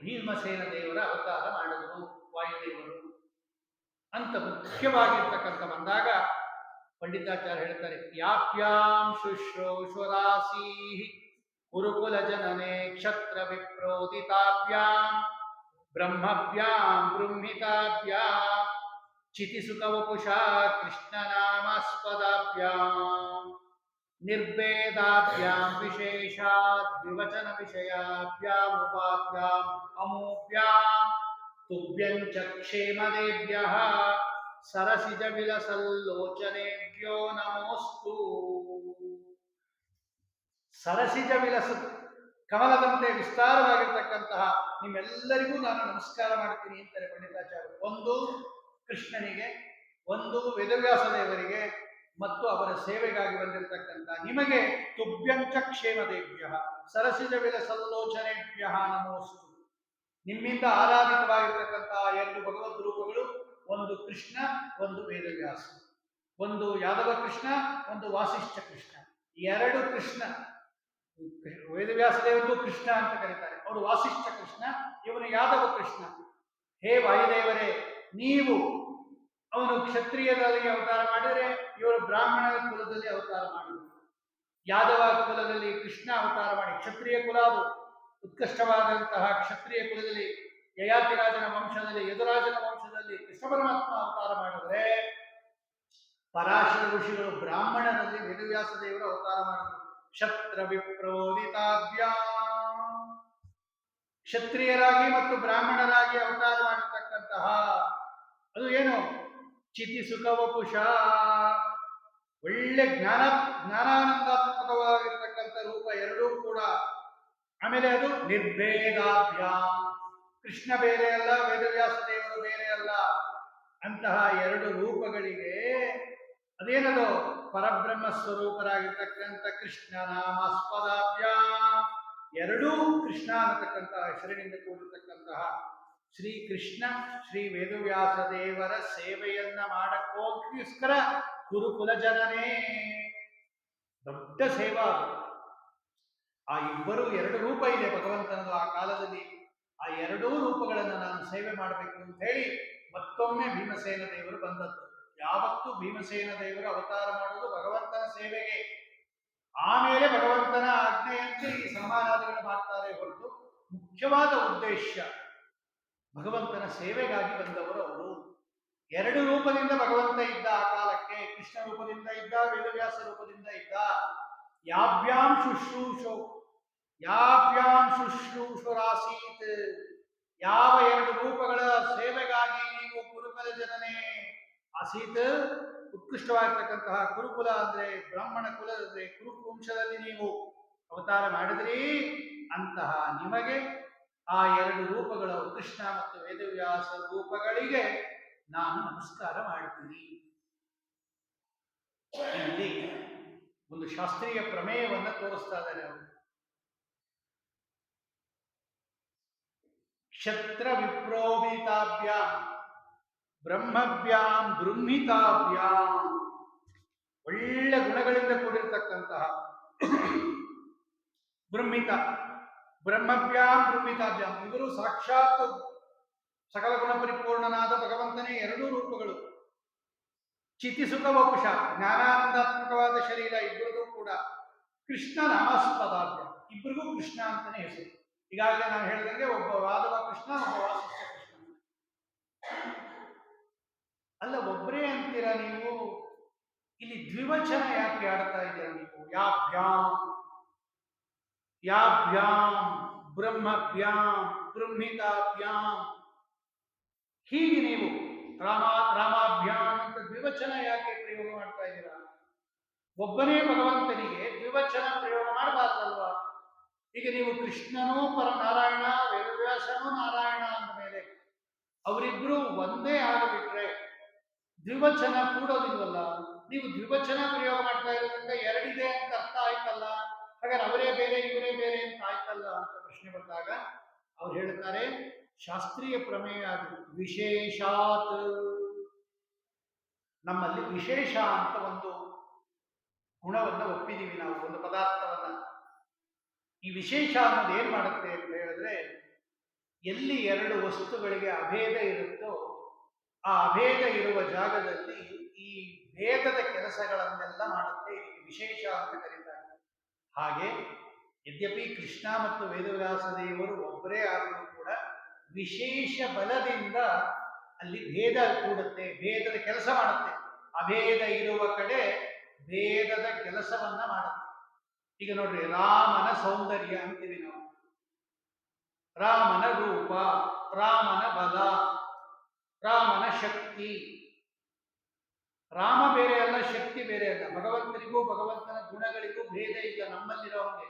ಭೀಮಸೇನ ದೇವರ ಅವತಾರ ಮಾಡಿದರು ವಾಯುದೇವರು ಅಂತ ಮುಖ್ಯವಾಗಿರ್ತಕ್ಕಂಥ ಬಂದಾಗ ಪಂಡಿತಾಚಾರ್ಯ ಹೇಳ್ತಾರೆ, ಯಾಪ್ಯಾಂ ಶುಶ್ರೂಷುರಾಸೀ ಗುರುಕುಲ ಜನನೆ ಕ್ಷತ್ರ ವಿಪ್ರೋದಿತಾಭ್ಯಾಂ ಬ್ರಹ್ಮಭ್ಯಾಂ ಬೃಂಹಿತಾಭ್ಯಾಂ ಚಿತಿಸುಖವಪುಷಾ ಕೃಷ್ಣನಾಮಾಸ್ಪದಾಭ್ಯಾಂ ನಿರ್ಭೇದಾಭ್ಯಾಂ ವಿಶೇಷಾದ್ ವಿವಚನ ವಿಷಯಾಭ್ಯಾಂ ಉಪಾಭ್ಯಾಂ ಅಮೂಭ್ಯಾಂ ತುಭ್ಯಂ ಚ ಕ್ಷೇಮದೇಭ್ಯಃ ಸರಸಿಜ ವಿಲಸಲ್ಲೋಚನೇಭ್ಯೋ ನಮೋಸ್ತು. ಸರಸಿಜ ವಿಲಸ ಕಮಲದಂತೆ ವಿಸ್ತಾರವಾಗಿರ್ತಕ್ಕಂತಹ ನಿಮ್ಮೆಲ್ಲರಿಗೂ ನಾನು ನಮಸ್ಕಾರ ಮಾಡ್ತೀನಿ ಅಂತಾರೆ ಪಂಡಿತಾಚಾರ್ಯ. ಒಂದು ಕೃಷ್ಣನಿಗೆ, ಒಂದು ವೇದವ್ಯಾಸ ದೇವರಿಗೆ ಮತ್ತು ಅವರ ಸೇವೆಗಾಗಿ ಬಂದಿರತಕ್ಕಂಥ ನಿಮಗೆ ತುಭ್ಯಂಚ ಕ್ಷೇಮದೇಭ್ಯ ಸರಸಿಜ ವಿಲಸಲ್ಲೋಚನೇಭ್ಯ ನಮೋಸ್ತು. ನಿಮ್ಮಿಂದ ಆರಾಧಿತವಾಗಿರ್ತಕ್ಕಂತಹ ಎರಡು ಭಗವದ್ ರೂಪಗಳು, ಒಂದು ಕೃಷ್ಣ, ಒಂದು ವೇದವ್ಯಾಸ. ಒಂದು ಯಾದವ ಕೃಷ್ಣ, ಒಂದು ವಾಸಿಷ್ಠ ಕೃಷ್ಣ. ಎರಡು ಕೃಷ್ಣ. ವೇದವ್ಯಾಸ ದೇವರಿಗೂ ಕೃಷ್ಣ ಅಂತ ಕರೀತಾರೆ, ಅವರು ವಾಸಿಷ್ಠ ಕೃಷ್ಣ, ಇವನು ಯಾದವ ಕೃಷ್ಣ. ಹೇ ವಾಯುದೇವರೇ, ನೀವು ಅವನು ಕ್ಷತ್ರಿಯರಲ್ಲಿ ಅವತಾರ ಮಾಡಿದರೆ ಇವರು ಬ್ರಾಹ್ಮಣ ಕುಲದಲ್ಲಿ ಅವತಾರ ಮಾಡಿದರು. ಯಾದವ ಕುಲದಲ್ಲಿ ಕೃಷ್ಣ ಅವತಾರ ಮಾಡಿ, ಕ್ಷತ್ರಿಯ ಕುಲ ಅದು ಉತ್ಕೃಷ್ಟವಾದಂತಹ ಕ್ಷತ್ರಿಯ ಕುಲದಲ್ಲಿ ಯಯಾತಿರಾಜನ ವಂಶದಲ್ಲಿ, ಯದುರಾಜನ ವಂಶದಲ್ಲಿ ಕೃಷ್ಣ ಪರಮಾತ್ಮ ಅವತಾರ ಮಾಡಿದರೆ, ಪರಾಶರ ಋಷಿಗಳು ಬ್ರಾಹ್ಮಣರಲ್ಲಿ ವೇದವ್ಯಾಸ ದೇವರು ಅವತಾರ ಮಾಡಿದರು. ಕ್ಷತ್ರ ವಿಪ್ರೋದಿತಾಭ್ಯಾಂ, ಕ್ಷತ್ರಿಯರಾಗಿ ಮತ್ತು ಬ್ರಾಹ್ಮಣರಾಗಿ ಅವತಾರ ಮಾಡಿರ್ತಕ್ಕಂತಹ ಅದು ಏನು ಚಿತಿ ಸುಖವಪುಷ, ಒಳ್ಳೆ ಜ್ಞಾನಾನಂದಾತ್ಮಕವಾಗಿರ್ತಕ್ಕಂಥ ರೂಪ ಎರಡೂ ಕೂಡ. ಆಮೇಲೆ ಅದು ನಿರ್ಭೇದಾಭ್ಯಾಂ, ಕೃಷ್ಣ ಬೇರೆ ಅಲ್ಲ, ವೇದವ್ಯಾಸ ದೇವರು ಬೇರೆ ಅಲ್ಲ ಅಂತಹ ಎರಡು ರೂಪಗಳಿಗೆ ಅದೇನದು ಪರಬ್ರಹ್ಮ ಸ್ವರೂಪರಾಗಿರ್ತಕ್ಕಂಥ ಕೃಷ್ಣ ನಾಮಾಸ್ಪದಾಭ್ಯಾಂ, ಎರಡೂ ಕೃಷ್ಣ ಅನ್ನತಕ್ಕಂತಹ ಹೆಸರಿನಿಂದ ಕೂಡಿರ್ತಕ್ಕಂತಹ ಶ್ರೀಕೃಷ್ಣ ಶ್ರೀ ವೇದವ್ಯಾಸ ದೇವರ ಸೇವೆಯನ್ನ ಮಾಡಕ್ಕೋಸ್ಕರ ಗುರುಕುಲ ಜನನೇ ದೊಡ್ಡ ಸೇವಾ. ಆ ಇಬ್ಬರು ಎರಡು ರೂಪ ಇದೆ ಭಗವಂತನದು ಆ ಕಾಲದಲ್ಲಿ. ಆ ಎರಡೂ ರೂಪಗಳನ್ನು ನಾನು ಸೇವೆ ಮಾಡಬೇಕು ಅಂತ ಹೇಳಿ ಮತ್ತೊಮ್ಮೆ ಭೀಮಸೇನ ದೇವರು ಬಂದದ್ದು. ಯಾವತ್ತೂ ಭೀಮಸೇನ ದೇವರು ಅವತಾರ ಮಾಡುವುದು ಭಗವಂತನ ಸೇವೆಗೆ, ಆಮೇಲೆ ಭಗವಂತನ ಆಜ್ಞೆಯಂತೆ ಈ ಸಮಾರಾಧನೆ ಮಾಡ್ತಾರೆ ಹೊರತು ಮುಖ್ಯವಾದ ಉದ್ದೇಶ ಭಗವಂತನ ಸೇವೆಗಾಗಿ ಬಂದವರು ಅವರು. ಎರಡು ರೂಪದಿಂದ ಭಗವಂತ ಇದ್ದ ಆ ಕಾಲಕ್ಕೆ. ಕೃಷ್ಣ ರೂಪದಿಂದ ಇದ್ದ, ವೇದವ್ಯಾಸ ರೂಪದಿಂದ ಇದ್ದ. ಯಾಭ್ಯಾಂ ಶುಶ್ರೂಷುರಾಸೀತ್, ಯಾವ ಎರಡು ರೂಪಗಳ ಸೇವೆಗಾಗಿ ನೀವು ಕುರುಕುಲ ಜನನೇ ಆಸೀತ್, ಉತ್ಕೃಷ್ಟವಾಗಿರ್ತಕ್ಕಂತಹ ಕುರುಕುಲ ಅಂದ್ರೆ ಬ್ರಾಹ್ಮಣ ಕುಲ ಅಂದ್ರೆ ಕುರುವಂಶದಲ್ಲಿ ನೀವು ಅವತಾರ ಮಾಡಿದ್ರಿ. ಅಂತಹ ನಿಮಗೆ ಆ ಎರಡು ರೂಪಗಳ ಕೃಷ್ಣ ಮತ್ತು ವೇದವ್ಯಾಸ ರೂಪಗಳಿಗೆ ನಾನು ನಮಸ್ಕಾರ ಮಾಡ್ತೀನಿ. ಇಲ್ಲಿ ಒಂದು ಶಾಸ್ತ್ರೀಯ ಪ್ರಮೇಯವನ್ನ ತೋರಿಸ್ತಾ ಇದ್ದಾರೆ ಅವರು. ಕ್ಷತ್ರ ವಿಪ್ರೋಭಿತಾಭ್ಯಾಂ ಬ್ರಹ್ಮಭ್ಯಾಂ ಬೃಂಹಿತಾಭ್ಯಾಂ, ಒಳ್ಳೆ ಗುಣಗಳಿಂದ ಕೂಡಿರ್ತಕ್ಕಂತಹ ಬೃಂಹಿತ, ಬ್ರಹ್ಮಭ್ಯಾಂ ಬೃಂಹಿತಾಭ್ಯಾಂ, ಇವರು ಸಾಕ್ಷಾತ್ ಸಕಲ ಗುಣ ಪರಿಪೂರ್ಣನಾದ ಭಗವಂತನೇ ಎರಡೂ ರೂಪಗಳು. ಚಿತಿಸುಖ ವಪುಷ, ಜ್ಞಾನಾನಂದಾತ್ಮಕವಾದ ಶರೀರ ಇಬ್ಬರಿಗೂ ಕೂಡ. ಕೃಷ್ಣ ನಾಮಾಸ್ಪದಾಭ್ಯ, ಇಬ್ಬರಿಗೂ ಕೃಷ್ಣ ಅಂತಾನೆ ಹೆಸರು. ಈಗಾಗಲೇ ನಾನು ಹೇಳಿದಂಗೆ ಒಬ್ಬ ವಾದವ ಕೃಷ್ಣ, ಒಬ್ಬ ವಾಸಿಷ್ಠ ಕೃಷ್ಣ. ಅಲ್ಲ, ಒಬ್ಬರೇ ಅಂತೀರಾ ನೀವು? ಇಲ್ಲಿ ದ್ವಿವಚನ ಯಾಕೆ ಆಡ್ತಾ ಇದ್ದೀರಾ ನೀವು? ಯಾಭ್ಯಾಂ ಯಾಭ್ಯಾಂ ಬ್ರಹ್ಮಭ್ಯಾಂ ಬೃಂಹಿತಾಭ್ಯಾಂ, ಹೀಗೆ ನೀವು ರಾಮ ರಾಮಾಭ್ಯಾಂ ಅಂತ ದ್ವಿವಚನ ಯಾಕೆ ಪ್ರಯೋಗ ಮಾಡ್ತಾ ಇದ್ದೀರಾ? ಒಬ್ಬನೇ ಭಗವಂತನಿಗೆ ದ್ವಿವಚನ ಪ್ರಯೋಗ ಮಾಡಬಾರ್ದಲ್ವಾ? ಈಗ ನೀವು ಕೃಷ್ಣನೂ ಪರನಾರಾಯಣ, ವೇದವ್ಯಾಸನೂ ನಾರಾಯಣ ಅಂದ ಮೇಲೆ ಅವರಿಬ್ರು ಒಂದೇ ಆಗಿಬಿಟ್ರೆ ದ್ವಿವಚನ ಕೂಡೋದಿಲ್ವಲ್ಲ? ನೀವು ದ್ವಿವಚನ ಪ್ರಯೋಗ ಮಾಡ್ತಾ ಇರೋದ್ರಿಂದ ಎರಡಿದೆ ಅಂತ ಅರ್ಥ ಆಯ್ತಲ್ಲ, ಹಾಗಾದ್ರೆ ಅವರೇ ಬೇರೆ ಇವರೇ ಬೇರೆ ಅಂತ ಆಯ್ತಲ್ಲ ಅಂತ ಪ್ರಶ್ನೆ ಬಂದಾಗ ಅವ್ರು ಹೇಳ್ತಾರೆ, ಶಾಸ್ತ್ರೀಯ ಪ್ರಮೇಯ ಅದು. ವಿಶೇಷಾತ್, ನಮ್ಮಲ್ಲಿ ವಿಶೇಷ ಅಂತ ಒಂದು ಗುಣವನ್ನು ಒಪ್ಪಿದೀವಿ ನಾವು, ಒಂದು ಪದಾರ್ಥವನ್ನ. ಈ ವಿಶೇಷ ಅನ್ನೋದು ಏನ್ ಮಾಡುತ್ತೆ ಅಂತ ಹೇಳಿದ್ರೆ, ಎಲ್ಲಿ ಎರಡು ವಸ್ತುಗಳಿಗೆ ಅಭೇದ ಇರುತ್ತೋ ಆ ಅಭೇದ ಇರುವ ಜಾಗದಲ್ಲಿ ಈ ಭೇದದ ಕೆಲಸಗಳನ್ನೆಲ್ಲ ಮಾಡುತ್ತೆ. ಇದಕ್ಕೆ ವಿಶೇಷ ಅಂತ ಕರೀತಾರೆ. ಹಾಗೆ ಯದ್ಯಪಿ ಕೃಷ್ಣ ಮತ್ತು ವೇದವ್ಯಾಸ ದೇವರು ಒಬ್ಬರೇ ಆದರೂ ಕೂಡ ವಿಶೇಷ ಬಲದಿಂದ ಅಲ್ಲಿ ಭೇದ ಕೂಡುತ್ತೆ, ಭೇದದ ಕೆಲಸ ಮಾಡುತ್ತೆ. ಅಭೇದ ಇರುವ ಕಡೆ ಭೇದದ ಕೆಲಸವನ್ನ ಮಾಡುತ್ತೆ. ಈಗ ನೋಡ್ರಿ, ರಾಮನ ಸೌಂದರ್ಯ ಅಂತೀವಿ ನಾವು, ರಾಮನ ರೂಪ, ರಾಮನ ಬಲ, ರಾಮನ ಶಕ್ತಿ. ರಾಮ ಬೇರೆ ಅಲ್ಲ, ಶಕ್ತಿ ಬೇರೆ ಅಲ್ಲ. ಭಗವಂತನಿಗೂ ಭಗವಂತನ ಗುಣಗಳಿಗೂ ಭೇದ ಇಲ್ಲ. ನಮ್ಮಲ್ಲಿರೋ ಅವನೇ,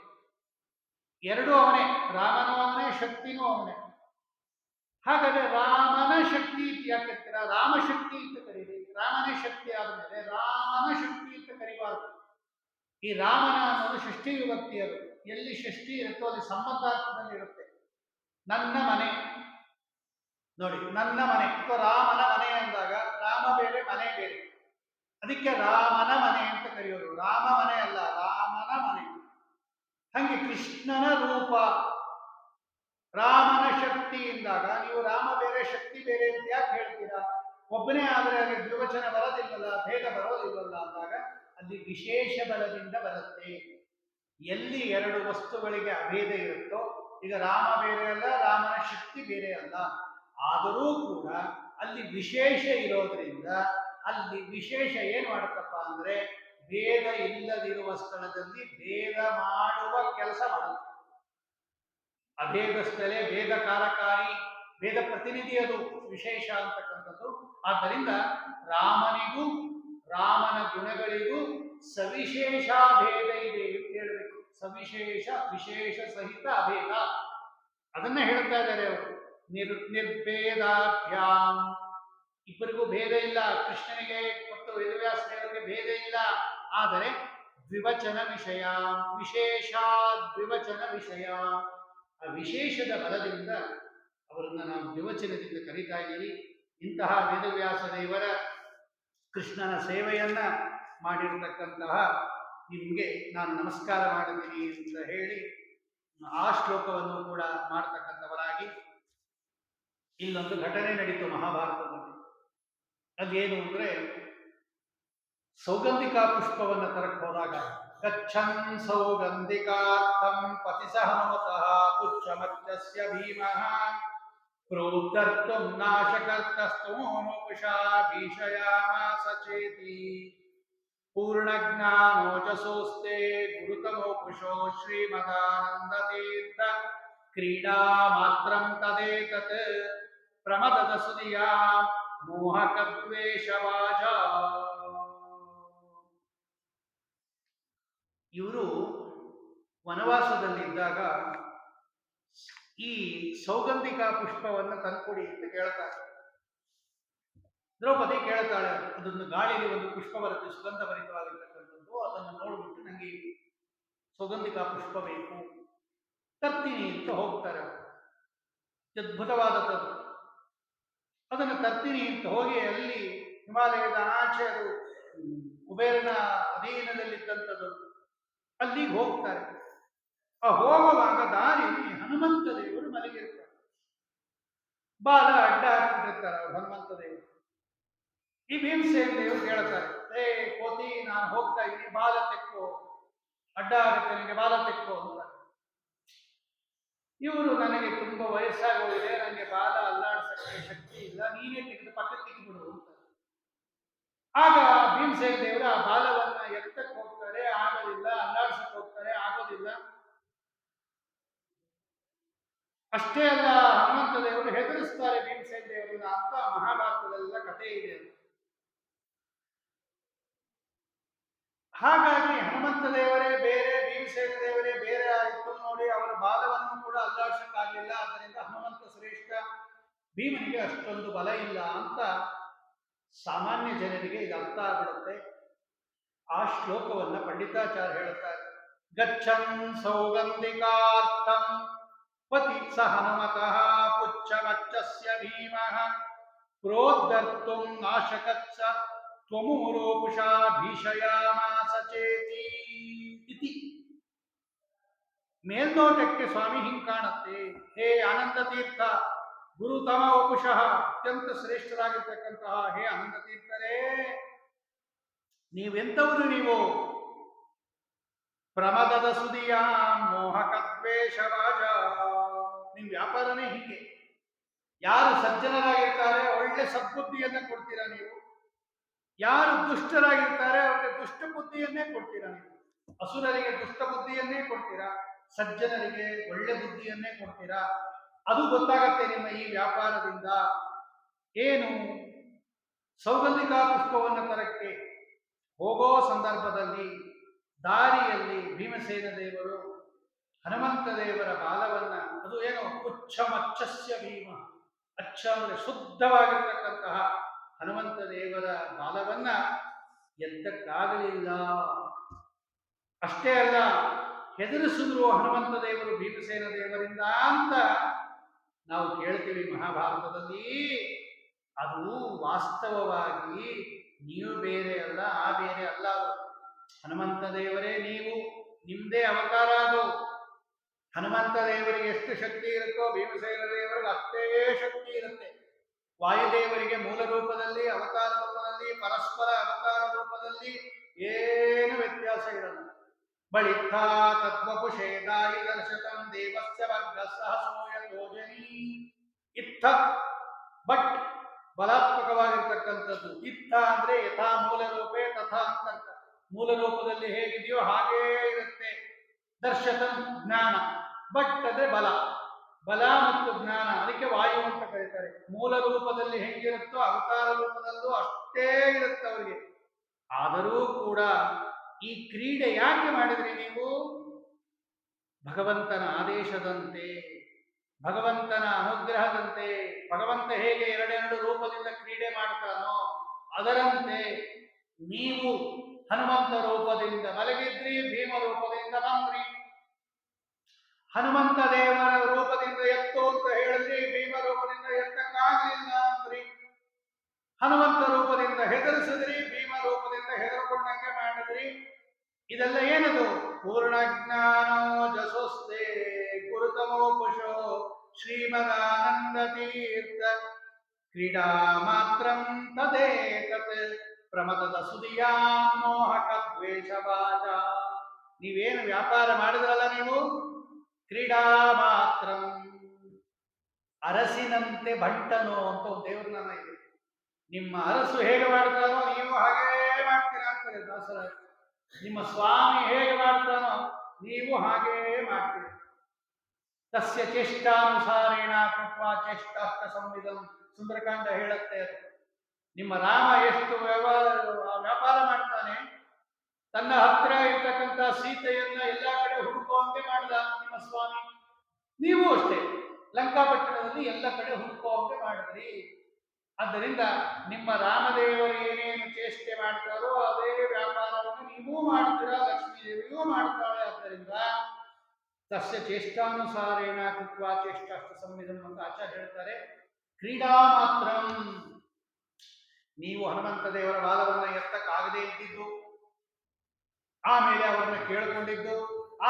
ಎರಡೂ ಅವನೇ, ರಾಮನೂ ಅವನೇ, ಶಕ್ತಿನೂ ಅವನೇ. ಹಾಗಾದ್ರೆ ರಾಮನ ಶಕ್ತಿ ಅಂತ ಯಾಕೆ ಕರೀತೀರಾ? ರಾಮಶಕ್ತಿ ಅಂತ ಕರೀರಿ. ರಾಮನೇ ಶಕ್ತಿ ಆದಮೇಲೆ ರಾಮನ ಶಕ್ತಿ ಅಂತ ಕರಿಬಾರದು. ಈ ರಾಮನ ಅನ್ನೋದು ಷಷ್ಠಿ ವಿಭಕ್ತಿ. ಅದು ಎಲ್ಲಿ ಷಷ್ಠಿ ಇರುತ್ತೋ ಅಲ್ಲಿ ಸಂಬಂಧಾರ್ಥದಲ್ಲಿ ಇರುತ್ತೆ. ನನ್ನ ಮನೆ ನೋಡಿ, ನನ್ನ ಮನೆ ಅಥವಾ ರಾಮನ ಮನೆ ಅಂದಾಗ ರಾಮ ಬೇರೆ ಮನೆ ಬೇರೆ, ಅದಕ್ಕೆ ರಾಮನ ಮನೆ ಅಂತ ಕರೆಯೋದು. ರಾಮ ಮನೆ ಅಲ್ಲ, ರಾಮನ ಮನೆ. ಹಂಗೆ ಕೃಷ್ಣನ ರೂಪ, ರಾಮನ ಶಕ್ತಿ ಎಂದಾಗ ನೀವು ರಾಮ ಬೇರೆ ಶಕ್ತಿ ಬೇರೆ ಅಂತ ಯಾಕೆ ಹೇಳ್ತೀರಾ? ಒಬ್ಬನೇ ಆದರೆ ಅಲ್ಲಿ ದ್ವಿವಚನ ಬರೋದಿಲ್ವಲ್ಲ, ಭೇದ ಬರೋದಿಲ್ವಲ್ಲ ಅಂದಾಗ ಅಲ್ಲಿ ವಿಶೇಷ ಬಲದಿಂದ ಬರುತ್ತೆ. ಎಲ್ಲಿ ಎರಡು ವಸ್ತುಗಳಿಗೆ ಅಭೇದ ಇರುತ್ತೋ, ಈಗ ರಾಮ ಬೇರೆ ಅಲ್ಲ, ರಾಮನ ಶಕ್ತಿ ಬೇರೆ ಅಲ್ಲ, ಆದರೂ ಕೂಡ ಅಲ್ಲಿ ವಿಶೇಷ ಇರೋದ್ರಿಂದ ಅಲ್ಲಿ ವಿಶೇಷ ಏನ್ ಮಾಡುತ್ತಪ್ಪ ಅಂದ್ರೆ ಭೇದ ಇಲ್ಲದಿರುವ ಸ್ಥಳದಲ್ಲಿ ಭೇದ ಮಾಡುವ ಕೆಲಸ ಮಾಡುತ್ತೆ. ಅಭೇದಸ್ಥಲೇ ಭೇದಕಾರಕಾರಿ, ಭೇದ ಪ್ರತಿನಿಧಿ ಅದು ವಿಶೇಷ ಅಂತಕ್ಕಂಥದ್ದು. ಆದ್ದರಿಂದ ರಾಮನಿಗೂ ರಾಮನ ಗುಣಗಳಿಗೂ ಸವಿಶೇಷ ಭೇದ ಇದೆ ಅಂತ ಹೇಳಬೇಕು. ಸವಿಶೇಷ ವಿಶೇಷ ಸಹಿತ ಅಭೇದ, ಅದನ್ನ ಹೇಳ್ತಾ ಇದ್ದಾರೆ ಅವರು. ನಿರ್ಭೇದಾಭ್ಯಾಂ, ಇಬ್ಬರಿಗೂ ಭೇದ ಇಲ್ಲ. ಕೃಷ್ಣನಿಗೆ ಮತ್ತು ವೇದವ್ಯಾಸ ದೇವರಿಗೆ ಭೇದ ಇಲ್ಲ. ಆದರೆ ದ್ವಿವಚನ ವಿಷಯ, ವಿಶೇಷ ದ್ವಿವಚನ ವಿಷಯ, ಆ ವಿಶೇಷದ ಬಲದಿಂದ ಅವರನ್ನ ನಾವು ದ್ವಿವಚನದಿಂದ ಕರೀತಾ ಇದ್ದೀವಿ. ಇಂತಹ ವೇದವ್ಯಾಸ ದೇವರ ಕೃಷ್ಣನ ಸೇವೆಯನ್ನ ಮಾಡಿರತಕ್ಕಂತಹ ನಿಮಗೆ ನಾನು ನಮಸ್ಕಾರ ಮಾಡಿದ್ದೀನಿ ಅಂತ ಹೇಳಿ ಆ ಶ್ಲೋಕವನ್ನು ಕೂಡ ಮಾಡತಕ್ಕಂಥವರಾಗಿ, ಇಲ್ಲೊಂದು ಘಟನೆ ನಡೀತು ಮಹಾಭಾರತದಲ್ಲಿ. ಅದೇನು ಅಂದ್ರೆ, ಸೌಗಂಧಿಕಾ ಪುಷ್ಪವನ್ನು ತರಕ್ಕೆ ಹೋದಾಗ ಗಚ್ಚನ್ ಸೌಗಂಧಿಕಾರ್ಥಂ ಪತಿಸಹಮತಃ ಪುಚ್ಚಮತ್ಯಸ್ಯ ಭೀಮಃ ಪ್ರೋತ್ತರ್ಥಂ ನಾಶಕರ್ತಸ್ತಮೋನುಪುಷಾ ಭೀಷಯಾಮಾಸ ಚೇತಿ ಪೂರ್ಣಜ್ಞಾನೋಜಸೋಸ್ತೆ ಗುರುತಮೋಪುಷೋ ಶ್ರೀಮದಾನಂದತೀರ್ಥ ಕ್ರೀಡಾ ಮಾತ್ರಂ ತದೇತತ್ ಪ್ರಮದದ ಸುದಿಯಾ ಮೋಹಕದ್ವೇಷವಾಜ. ಇವರು ವನವಾಸದಲ್ಲಿದ್ದಾಗ ಈ ಸೌಗಂಧಿಕಾ ಪುಷ್ಪವನ್ನು ತಂದ್ಕೊಡಿ ಅಂತ ಕೇಳ್ತಾರೆ. ದ್ರೌಪದಿ ಕೇಳ್ತಾಳೆ, ಅದನ್ನು ಗಾಳಿಯಲ್ಲಿ ಒಂದು ಪುಷ್ಪ ಬರುತ್ತೆ, ಸುಗಂಧ ಭರಿತವಾಗಿರ್ತಕ್ಕಂಥದ್ದು, ಅದನ್ನು ನೋಡ್ಬಿಟ್ಟು ನನಗೆ ಸೌಗಂಧಿಕಾ ಪುಷ್ಪ ಬೇಕು, ತರ್ತೀನಿ ಅಂತ ಹೋಗ್ತಾರೆ. ಅದ್ಭುತವಾದದ್ದು, ಅದನ್ನು ತರ್ತೀನಿ ಅಂತ ಹೋಗಿ ಅಲ್ಲಿ ಹಿಮಾಲಯದ ಆಚೆ, ಅದು ಕುಬೇರನ ಅಧೀನದಲ್ಲಿದ್ದಂಥದ್ದು, ಅಲ್ಲಿಗೆ ಹೋಗ್ತಾರೆ. ಆ ಹೋಗುವಾಗ ದಾರಿಯಲ್ಲಿ ಹನುಮಂತ ದೇವರು ಮಲಗಿರ್ತಾರೆ. ಬಾಲ ಅಡ್ಡ ಹಾಕಿಟ್ಟಿರ್ತಾರೆ ಅವರು ಹನುಮಂತ ದೇವರು. ಈ ಭೀಮಸೇನ ದೇವರು ಹೇಳ್ತಾರೆ, ಏ ಕೋತಿ, ನಾನು ಹೋಗ್ತಾ ಇದ್ದೀನಿ, ಬಾಲ ತೆಕ್ಕೋ, ಅಡ್ಡ ಆಗುತ್ತೆ ನನಗೆ, ಬಾಲ ತೆಕ್ಕೋ ಅಂತ. ಇವರು, ನನಗೆ ತುಂಬಾ ವಯಸ್ಸಾಗೋಗಿದೆ, ನನಗೆ ಬಾಲ ಅಲ್ಲಾಡ್ಸಕ್ಕೆ ಶಕ್ತಿ ಇಲ್ಲ, ನೀನೇ ತೆಗೆದು ಪಕ್ಕಕ್ಕೆ ಇಟ್ಬಿಡು ಅಂತ. ಆಗ ಭೀಮಸೇನ ದೇವರು ಆ ಬಾಲವನ್ನ ಎತ್ತಕ್ಕೆ ಹೋಗ್ತಾರೆ, ಆಗೋದಿಲ್ಲ. ಅಲ್ಲಾಡ್ಸಕ್ಕೆ ಹೋಗ್ತಾರೆ, ಆಗೋದಿಲ್ಲ. ಅಷ್ಟೇ ಅಲ್ಲ, ಹನುಮಂತ ದೇವರು ಹೆದರಿಸ್ತಾರೆ ಭೀಮಸೇನ ದೇವರನ್ನ ಅಂತ ಮಹಾಭಾರತದಲ್ಲ ಕಥೆ ಇದೆ. ಹಾಗಾಗಿ ಹನುಮಂತ ದೇವರೇ ಬೇರೆ, ಭೀಮಸೇನ ದೇವರೇ ಬೇರೆ ಆಯಿತು ನೋಡಿ. ಅವರ ಬಾಲವನ್ನು ಕೂಡ ಅಲ್ಲಾಡ್ಸಕ್ಕಾಗಲಿಲ್ಲ. ಆದ್ದರಿಂದ ಹನುಮಂತ ಶ್ರೇಷ್ಠ, ಭೀಮನಿಗೆ ಅಷ್ಟೊಂದು ಬಲ ಇಲ್ಲ ಅಂತ ಸಾಮಾನ್ಯ ಜನರಿಗೆ ಇದು ಅರ್ಥ ಆಗ್ಬಿಡುತ್ತೆ. ಆ ಶ್ಲೋಕವನ್ನ ಪಂಡಿತಾಚಾರ್ಯ ಹೇಳುತ್ತಾರೆ. ಗಚ್ಚನ್ ಸೌಗಂಧಿಕಾರ್ಥಂ ಪತಿ ಸ ಹನುಮತಃ ಪುಚ್ಛಮಚ್ಚಸ್ಯ ಭೀಮಃ ಕ್ರೋಧರ್ತುಂ ನಾಶಕತ್ಸ ತ್ವಮೂರೋಪುಷಾ ಭೀಷಯಾಮಾಸ ಚೇತಿ ಇತಿ. ಮೇಲ್ನೋಟಕ್ಕೆ ಸ್ವಾಮಿ ಹಿಂಗ್ ಕಾಣುತ್ತೆ. ಹೇ ಆನಂದ ತೀರ್ಥ, ಗುರುತಮ ವಪುಷಃ, ಅತ್ಯಂತ ಶ್ರೇಷ್ಠರಾಗಿರ್ತಕ್ಕಂತಹ ಹೇ ಆನಂದ ತೀರ್ಥರೇ, ನೀವೆಂತವರು ನೀವು? ಪ್ರಮದದ ಸುದಿಯ ಮೋಹಕದ್ವೇಷವಾಜ, ನಿಮ್ ವ್ಯಾಪಾರನೇ ಹೀಗೆ. ಯಾರು ಸಜ್ಜನರಾಗಿರ್ತಾರೆ ಒಳ್ಳೆ ಸದ್ಬುದ್ಧಿಯನ್ನ ಕೊಡ್ತೀರಾ ನೀವು. ಯಾರು ದುಷ್ಟರಾಗಿರ್ತಾರೆ ಅವ್ರಿಗೆ ದುಷ್ಟ ಬುದ್ಧಿಯನ್ನೇ ಕೊಡ್ತೀರಾ ನೀವು. ಅಸುರರಿಗೆ ದುಷ್ಟ ಬುದ್ಧಿಯನ್ನೇ ಕೊಡ್ತೀರಾ, ಸಜ್ಜನರಿಗೆ ಒಳ್ಳೆ ಬುದ್ಧಿಯನ್ನೇ ಕೊಡ್ತೀರಾ. ಅದು ಗೊತ್ತಾಗತ್ತೆ ನಿಮ್ಮ ಈ ವ್ಯಾಪಾರದಿಂದ. ಏನು? ಸೌಗಂಧಿಕಾ ಪುಷ್ಪವನ್ನು ತರಕ್ಕೆ ಹೋಗೋ ಸಂದರ್ಭದಲ್ಲಿ ದಾರಿಯಲ್ಲಿ ಭೀಮಸೇನ ದೇವರು ಹನುಮಂತ ದೇವರ ಬಾಲವನ್ನ, ಅದು ಏನು ಪುಚ್ಛಮಚ್ಚಸ್ಯ ಭೀಮ, ಅಚ್ಚ ಅಂದರೆ ಶುದ್ಧವಾಗಿರ್ತಕ್ಕಂತಹ ಹನುಮಂತ ದೇವರ ಬಾಲವನ್ನ ಎತ್ತಕ್ಕಾಗಲಿಲ್ಲ. ಅಷ್ಟೇ ಅಲ್ಲ, ಹೆದರಿಸಿದ್ರು ಹನುಮಂತ ದೇವರು ಭೀಮಸೇನ ದೇವರಿಂದ ಅಂತ ನಾವು ಕೇಳ್ತೀವಿ ಮಹಾಭಾರತದಲ್ಲಿ. ಅದು ವಾಸ್ತವವಾಗಿ ನೀವು ಬೇರೆ ಅಲ್ಲ, ಆ ಬೇರೆ ಅಲ್ಲ. ಹನುಮಂತ ದೇವರೇ ನೀವು, ನಿಮ್ದೇ ಅವತಾರ ಅದು. ಹನುಮಂತ ದೇವರಿಗೆ ಎಷ್ಟು ಶಕ್ತಿ ಇರುತ್ತೋ ಭೀಮಸೇನ ದೇವರಿಗೆ ಅಷ್ಟೇ ಶಕ್ತಿ ಇರುತ್ತೆ. ವಾಯುದೇವರಿಗೆ ಮೂಲ ರೂಪದಲ್ಲಿ, ಅವತಾರ ರೂಪದಲ್ಲಿ, ಪರಸ್ಪರ ಅವತಾರ ರೂಪದಲ್ಲಿ ಏನು ವ್ಯತ್ಯಾಸ ಇರಲ್ಲ. ಬಳಿತ್ಥ ತದ್ವಪುಷೇದಾಯಿ ದರ್ಶತಂ ದೇವಸ್ಯ ವರ್ಗ ಸಹಸೋಯ ತೋಜನಿ. ಇತ್ತ ಬಟ್ ಬಲಾತ್ಮಕವಾಗಿರ್ತಕ್ಕಂಥದ್ದು. ಇತ್ತ ಅಂದ್ರೆ ಯಥಾ ಮೂಲ ರೂಪೇ ತಥಾ ಅಂತರ್ಥ, ಮೂಲ ರೂಪದಲ್ಲಿ ಹೇಗಿದೆಯೋ ಹಾಗೇ ಇರುತ್ತೆ. ದರ್ಶತಂ ಜ್ಞಾನ, ಬಟ್ ಅಂದ್ರೆ ಬಲ, ಬಲ ಮತ್ತು ಜ್ಞಾನ, ಅದಕ್ಕೆ ವಾಯು ಅಂತ ಕರೀತಾರೆ. ಮೂಲ ರೂಪದಲ್ಲಿ ಹೆಂಗಿರುತ್ತೋ ಅವತಾರ ರೂಪದಲ್ಲೂ ಅಷ್ಟೇ ಇರುತ್ತೆ ಅವರಿಗೆ. ಆದರೂ ಕೂಡ ಈ ಕ್ರೀಡೆ ಯಾಕೆ ಮಾಡಿದ್ರಿ ನೀವು? ಭಗವಂತನ ಆದೇಶದಂತೆ, ಭಗವಂತನ ಅನುಗ್ರಹದಂತೆ. ಭಗವಂತ ಹೇಗೆ ಎರಡೆರಡು ರೂಪದಿಂದ ಕ್ರೀಡೆ ಮಾಡ್ತಾನೋ ಅದರಂತೆ ನೀವು ಹನುಮಂತ ರೂಪದಿಂದ ಮಲಗಿದ್ರಿ, ಭೀಮ ರೂಪದಿಂದ ಬಂದ್ರಿ. ಹನುಮಂತ ದೇವರ ರೂಪದಿಂದ ಎತ್ತು ಅಂತ ಹೇಳಿದ್ರಿ, ಭೀಮ ರೂಪದಿಂದ ಎತ್ತಕ್ಕಾಗಲಿಲ್ಲ ಅಂದ್ರಿ. ಹನುಮಂತ ರೂಪದಿಂದ ಹೆದರಿಸಿದ್ರಿ, ಭೀಮ ರೂಪದಿಂದ ಹೆದರ್ಕೊಂಡಂಗೆ ಮಾಡಿದ್ರಿ. ಇದೆಲ್ಲ ಏನದು? ಪೂರ್ಣಜ್ಞಾನೋ ಜಸೋಸ್ತೆ ಗುರುತಮೋಪುಷೋ ಶ್ರೀಮದಾನಂದ ತೀರ್ಥ ಕ್ರೀಡಾ ಮಾತ್ರಂ ತದೇಕತ್ ಪ್ರಮದದ ಸುದಿಯಾ ಮೋಹಕ ದ್ವೇಷವಾಚ. ನೀವೇನು ವ್ಯಾಪಾರ ಮಾಡಿದ್ರಲ್ಲ ನೀವು, ಕ್ರೀಡಾ ಮಾತ್ರಂ, ಅರಸಿನಂತೆ ಬಂಟನು ಅಂತ ಒಂದು ದೇವ್ರ ನಾಮ ಇದೆ. ನಿಮ್ಮ ಅರಸು ಹೇಗೆ ಮಾಡ್ತಾನೋ ನೀವು ಹಾಗೇ ಮಾಡ್ತೀರಾ ಅಂತಾರೆ ದಾಸರ. ನಿಮ್ಮ ಸ್ವಾಮಿ ಹೇಗೆ ಮಾಡ್ತಾನೋ ನೀವು ಹಾಗೇ ಮಾಡ್ತೀರಿ. ತಸ್ಯ ಚೇಷ್ಟಾನುಸಾರೇಣ ಕೃತ್ವಾ ಚೇಷ್ಟಾಷ್ಟ ಸಂವಿಧಂ, ಸುಂದರಕಾಂಡ ಹೇಳುತ್ತೆ. ನಿಮ್ಮ ರಾಮ ಎಷ್ಟು ವ್ಯಾಪಾರ ಮಾಡ್ತಾನೆ, ತನ್ನ ಹತ್ರ ಇರ್ತಕ್ಕಂಥ ಸೀತೆಯನ್ನ ಎಲ್ಲಾ ಕಡೆ ಹುಡುಕುವಂತೆ ಮಾಡಿದ ನಿಮ್ಮ ಸ್ವಾಮಿ. ನೀವು ಅಷ್ಟೇ ಲಂಕಾಪಟ್ಟಣದಲ್ಲಿ ಎಲ್ಲ ಕಡೆ ಹುಡುಕುವಂತೆ ಮಾಡಿದ್ರಿ. ಆದ್ದರಿಂದ ನಿಮ್ಮ ರಾಮದೇವರು ಏನೇನು ಚೇಷ್ಟೆ ಮಾಡ್ತಾರೋ ಅದೇ ವ್ಯಾಪಾರವನ್ನು ನೀವೂ ಮಾಡ್ತೀರಾ, ಲಕ್ಷ್ಮೀದೇವಿಯೂ ಮಾಡ್ತಾಳೆ. ಆದ್ದರಿಂದ ತಸ್ಯ ಚೇಷ್ಟಾನುಸಾರೇಣ ಕೃತ್ವಾ ಚೇಷ್ಟಾಷ್ಟ ಸಂವಿಧಂ ಅಂತ ಆಚಾರ್ಯ ಹೇಳ್ತಾರೆ. ಕ್ರೀಡಾ ಮಾತ್ರಂ, ನೀವು ಹನುಮಂತ ದೇವರ ಬಾಲವನ್ನ ಎತ್ತಕ್ಕಾಗದೇ ಇದ್ದಿದ್ದು, ಆಮೇಲೆ ಅವರನ್ನ ಕೇಳಿಕೊಂಡಿದ್ದು,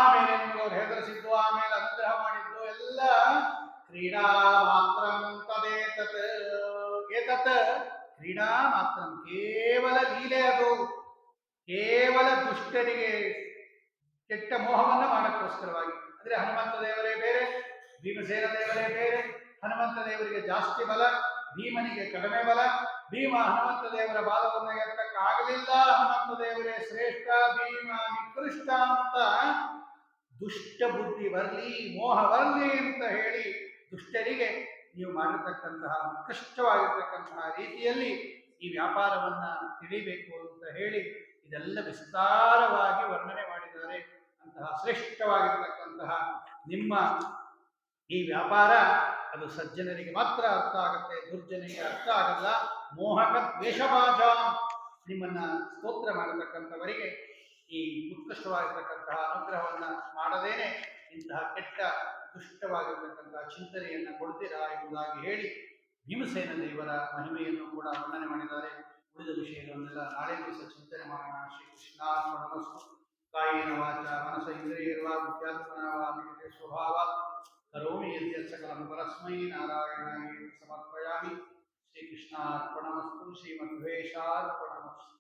ಆಮೇಲೆ ನಿಮಗೆ ಅವ್ರು ಹೆದರಿಸಿದ್ದು, ಆಮೇಲೆ ಅನುಗ್ರಹ ಮಾಡಿದ್ದು ಎಲ್ಲ ಕ್ರೀಡಾ ಮಾತ್ರಂ ತದೇತತ್. ಏತತ್ ಕ್ರೀಡಾ ಮಾತ್ರಂ, ಕೇವಲ ಲೀಲೆ ಅದು. ಕೇವಲ ದುಷ್ಟರಿಗೆ ಕೆಟ್ಟ ಮೋಹವನ್ನ ಮಾಡಕ್ಕೋಸ್ಕರವಾಗಿ. ಅಂದ್ರೆ ಹನುಮಂತ ದೇವರೇ ಬೇರೆ, ಭೀಮಸೇನ ದೇವರೇ ಬೇರೆ. ಹನುಮಂತ ದೇವರಿಗೆ ಜಾಸ್ತಿ ಬಲ, ಭೀಮನಿಗೆ ಕಡಿಮೆ ಬಲ. ಭೀಮ ಹನುಮಂತ ದೇವರ ಬಾಲವನ್ನು ಎತ್ತಕ್ಕಾಗಲಿಲ್ಲ, ಹನುಮಂತ ದೇವರೇ ಶ್ರೇಷ್ಠ, ಭೀಮ ನಿಕೃಷ್ಟ ಅಂತ ದುಷ್ಟ ಬುದ್ಧಿ ಬರಲಿ, ಮೋಹ ಬರಲಿ ಅಂತ ಹೇಳಿ ದುಷ್ಟರಿಗೆ ನೀವು ಮಾಡಿರ್ತಕ್ಕಂತಹ ಉತ್ಕೃಷ್ಟವಾಗಿರ್ತಕ್ಕಂತಹ ರೀತಿಯಲ್ಲಿ ಈ ವ್ಯಾಪಾರವನ್ನ ತಿಳಿಬೇಕು ಅಂತ ಹೇಳಿ ಇದೆಲ್ಲ ವಿಸ್ತಾರವಾಗಿ ವರ್ಣನೆ ಮಾಡಿದ್ದಾರೆ. ಅಂತಹ ಶ್ರೇಷ್ಠವಾಗಿರ್ತಕ್ಕಂತಹ ನಿಮ್ಮ ಈ ವ್ಯಾಪಾರ ಅದು ಸಜ್ಜನರಿಗೆ ಮಾತ್ರ ಅರ್ಥ ಆಗುತ್ತೆ, ದುರ್ಜನಿಗೆ ಅರ್ಥ ಆಗಲ್ಲ. ಮೋಹಕ ದ್ವೇಷಭಾಜ ನಿಮ್ಮನ್ನ ಸ್ತೋತ್ರ ಮಾಡತಕ್ಕಂಥವರಿಗೆ ಈ ಉತ್ಕೃಷ್ಟವಾಗಿರ್ತಕ್ಕಂತಹ ಅನುಗ್ರಹವನ್ನ ಮಾಡದೇನೆ ಇಂತಹ ಕೆಟ್ಟ ದುಷ್ಟವಾಗಿರ್ತಕ್ಕಂತಹ ಚಿಂತನೆಯನ್ನ ಕೊಡ್ತೀರಾ ಎಂಬುದಾಗಿ ಹೇಳಿ ಭೀಮಸೇನ ದೇವರ ಮಹಿಮೆಯನ್ನು ಕೂಡ ವರ್ಣನೆ ಮಾಡಿದ್ದಾರೆ. ಉಳಿದ ವಿಷಯಗಳನ್ನೆಲ್ಲ ನಾಳೆ ದಿವಸ ಚಿಂತನೆ ಮಾಡೋಣ. ಶ್ರೀ ಕೃಷ್ಣಾರ್ಪಣಮಸ್ತು. ಕಾಯೇನ ವಾಚ ಮನಸ ಇಂದ್ರಿಯರ್ವಾ ಬುದ್ಧ್ಯಾತ್ಮನವಾ ನಿಕಟೇ ಸ್ವಭಾವಾತ್ ಕರೋಮಿ ಯದ್ಯತ್ ಸಕಲಂ ಪರಸ್ಮೈ ನಾರಾಯಣಾಯ ಸಮರ್ಪಯಾಮಿ. ಶ್ರೀಕೃಷ್ಣಾರ್ಪಣಮಸ್ತು. ಶ್ರೀಮಧ್ವೇಶಾರ್ಪಣಮಸ್ತು.